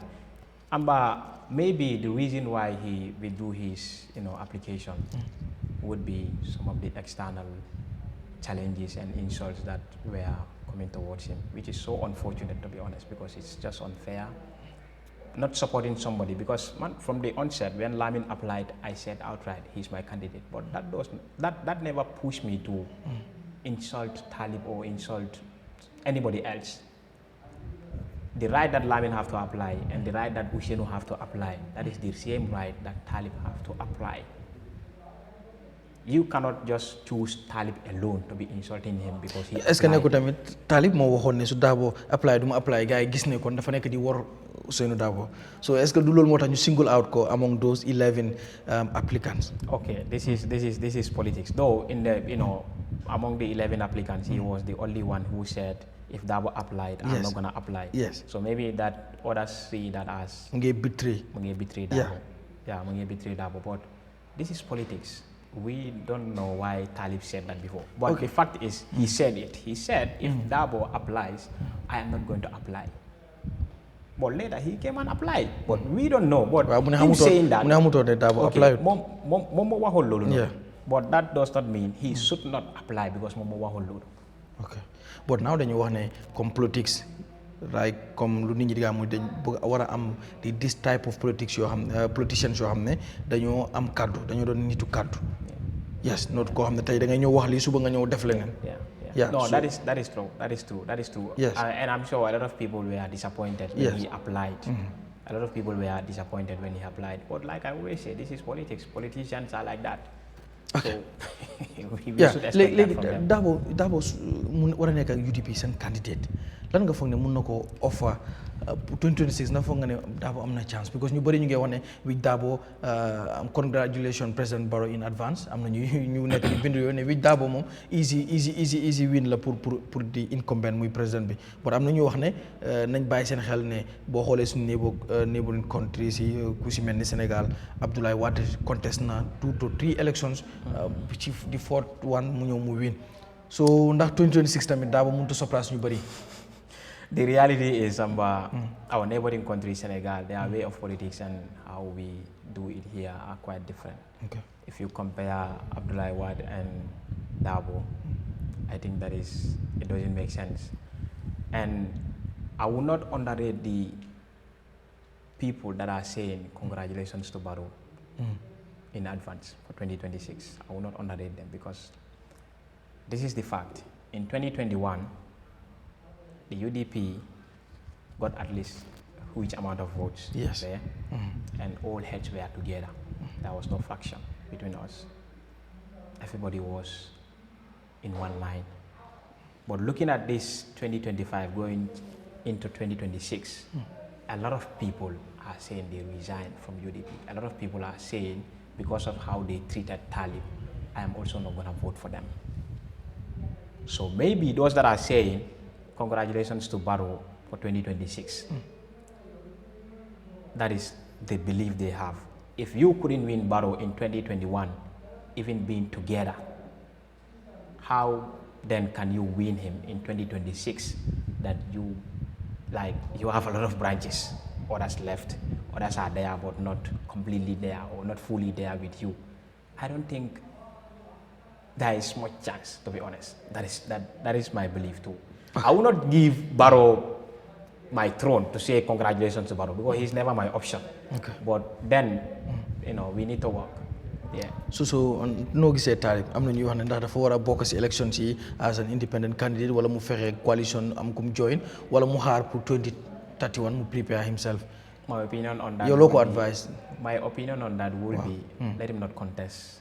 Maybe the reason why he withdrew his application would be some of the external challenges and insults that were coming towards him, which is so unfortunate, to be honest, because it's just unfair. Not supporting somebody, because from the onset when Lamin applied, I said outright he's my candidate, but that never pushed me to insult Talib or insult anybody else. The right that Lamin have to apply and the right that Ousseynou have to apply, that is the same right that Talib have to apply. You cannot just choose Talib alone to be insulting him because he applied. Est-ce que nekku tamit Talib moo waxoon ne su Darboe apply du ma apply gars yi gis ne kon dafa nekk di war Ousseynou Darboe, so est-ce que du loolu moo tax ñu single out ko among those 11 applicants? Okay, this is politics. Though in the among the 11 applicants, he was the only one who said, if Darboe applied, I'm not gonna apply. Yes. So maybe that others see that as betray Darboe. Yeah, betray Darboe. But this is politics. We don't know why Talib said that before. But the fact is, he said it. He said, if Darboe applies, I am not going to apply. But later he came and applied. But we don't know. But him saying that, but that does not mean he should not apply because Momo Waholo. Okay. But now then you want come politics, right? Come lu nit ñi diga moy dañ wara am this type of politics yo xam politicians yo xamne dañu am cadeau, dañu don nitu cadeau. Yes, not ko xamne tay da ngay ñew wax li suba nga ñew def leneen. Yeah. No, so that is true. Yes. And I'm sure a lot of people were disappointed when he applied. A lot of people were disappointed when he applied. But like I always say, this is politics. Politicians are like that. Okay. So we should expect that from them. Darboe mun wara nek UDP sen candidate. Lan nga fogg ne mun nako offer 2026 na fogg nga ne Darboe am na chance because ñu bari ñu ngi wone with Darboe congratulations President Barrow in advance. Am na ñu nek di bindu yo ne with Darboe mom easy win la pour the incumbent muy president bi. But am na ñu wax ne nañ bay sen xel ne bo xolé suñu neighboring countries yi ku ci melni Sénégal Abdoulaye Wade contest na 2 to 3 elections ci the fourth one mu ñew mu win. So ndax 2026 tamit Darboe mënut a surprise ñu bari. The reality is our neighboring country, Senegal, their way of politics and how we do it here are quite different. Okay. If you compare Abdoulaye Wade and Darboe, I think it doesn't make sense. And I will not underrate the people that are saying congratulations to Barrow in advance for 2026. I will not underrate them because this is the fact. In 2021, the UDP got at least a huge amount of votes there, and all heads were together. There was no faction between us. Everybody was in one line. But looking at this 2025 going into 2026, a lot of people are saying they resign from UDP. A lot of people are saying because of how they treated Talib, I am also not going to vote for them. So maybe those that are saying congratulations to Barrow for 2026. That is the belief they have. If you couldn't win Barrow in 2021, even being together, how then can you win him in 2026 that you have a lot of branches, others left, others are there but not completely there or not fully there with you? I don't think there is much chance, to be honest. That is my belief too. I will not give Barrow my throne to say congratulations to Barrow because he's never my option. Okay. But then, we need to work. Yeah. So no gisee Talib am na ñuy wax ne ndax dafa war a bokk ci elections yi as an independent candidate wala mu fexe coalition am kum join wala mu xaar pour 2031 mu prepare himself. My opinion on that. Your local advice. My opinion on that would be let him not contest.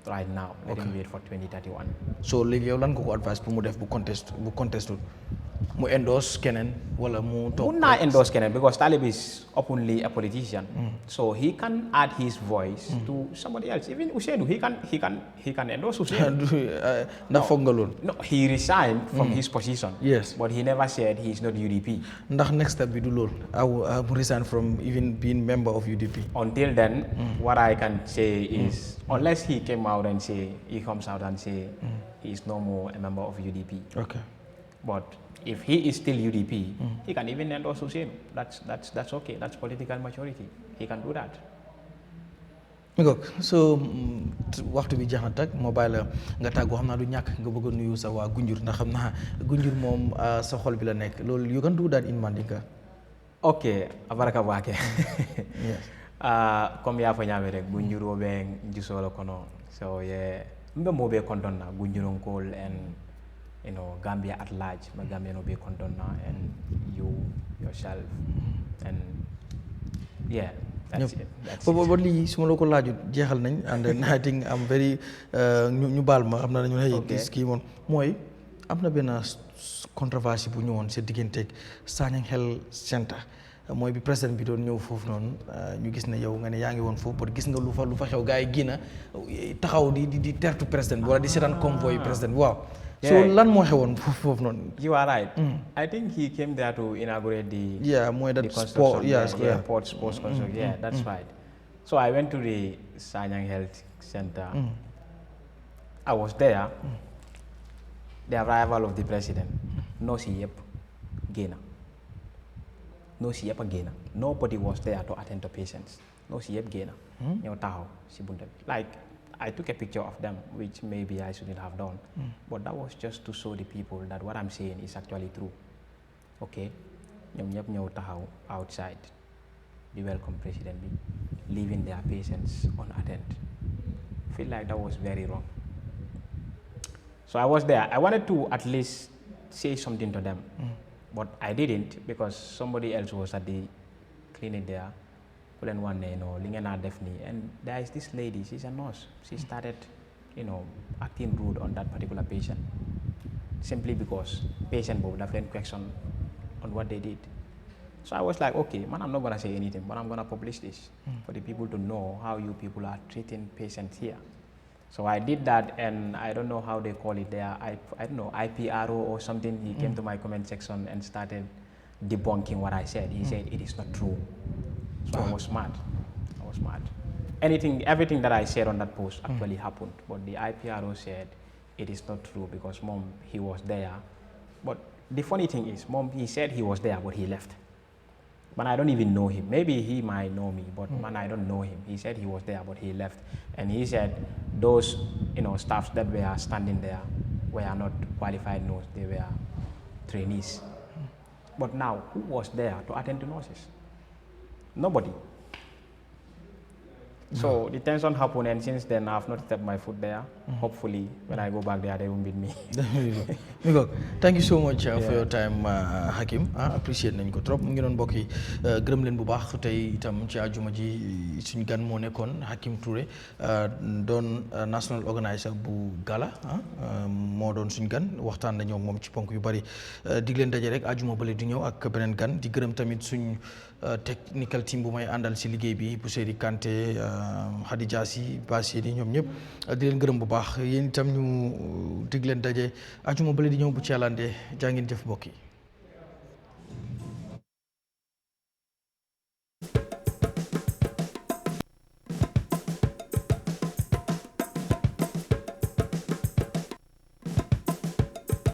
Right now. Let him wait for 2031. So léegi yow lan ko advice pour mu def bu contestul mu endorse keneen wala mu toog. Mun naa endorse keneen because Talib is openly a politician. So he can add his voice to somebody else. Even Ousseynou, he can endorse Ousseynou. Ndax foog nga loolu. No, he resigned from his position. Yes. But he never said he is not UDP. Ndax next step bi du loolu. I will resign from even being member of UDP. Until then, what I can say is unless he comes out and say he is no more a member of UDP. Okay. But if he is still UDP, he can even endorse Hussein. That's okay. That's political maturity. He can do that. So waxtu bi jeex na tag mobile nga tàggoo xam naa du ñàkk nga bëgg a nuyu sa waa Gunjur ndax xam naa Gunjur moom sa xol bi la nekk loolu you can do that in Mandinka. Okay, abaraka bake. Yes. Comme ya fa ñame rek Gunjuro be jusolo kono. So yeah, mbe mo be kontonna Gunjuron call and Gambia at large, but Gambia no be kontonna and you yourself and yeah. That's it. But lii su ma la ko laajut jeexal nañ and then I think I'm very ñu baal ma xam naa dañu ne gis kii woon mooy am na benn controverse bu ñëwoon sa digganteeg Sanyang Health Center mooy bi président bi doon ñëw foofu noonu ñu gis ne yow nga ne yaa ngi woon foofu pour gis nga lu fa xew gars yi génn taxaw di tertu président bi wala di seetaan convoy président bi waaw. So lan moo xewoon foofu noonu. You are right. I think he came there to inaugurate mooy that sport, sports construction. Yeah, that's right. So I went to the Sanyang Health Center. I was there. The arrival of the president. No si yep gainer. No si yep gainer. Nobody was there to attend to patients. No si yep gainer. Like I took a picture of them, which maybe I shouldn't have done, but that was just to show the people that what I'm saying is actually true. Okay, ñoom taxaw outside the welcome president bi, leaving their patients unattended. I feel like that was very wrong. So I was there. I wanted to at least say something to them, but I didn't because somebody else was at the clinic there. And there is this lady, she's a nurse. She started, acting rude on that particular patient simply because patient would have then question on what they did. So I was like, okay, man, I'm not gonna say anything, but I'm gonna publish this for the people to know how you people are treating patients here. So I did that, and I don't know how they call it there. I don't know, IPRO or something. He came to my comment section and started debunking what I said. He said it is not true. So I was mad. Everything that I said on that post actually happened, but the IPRO said it is not true because Mom, he was there. But the funny thing is, Mom, he said he was there, but he left. But I don't even know him. Maybe he might know me, but man, I don't know him. He said he was there, but he left. And he said those, staffs that were standing there were not qualified nurses, they were trainees. But now, who was there to attend to nurses? Nobody. So the tension happened, and since then I've not stepped my foot there. Hopefully, when I go back there, they won't beat me. Thank you so much for your time, Hakeem. Appreciate nañ ko trop mu ngi doon mbokk yi gërëm leen bu baax tey itam ci àjjuma ji suñu gan moo nekkoon Hakeem Touray doon national organizer bu Gala moo doon suñu gan waxtaan nañoo moom ci ponk yu bari dig leen daje rek àjjuma bële di ñëw ak beneen gan di gërëm tamit suñ technical team bu may àndal si liggéey bi bu Seydi Kanté Khadija Si Basiri ñoom ñëpp di leen gërëm bu baax yéen itam ñu dig leen daje àjjuma bële di ñëw bu ci yàlla andee jaa ngeen jëf mbokk yi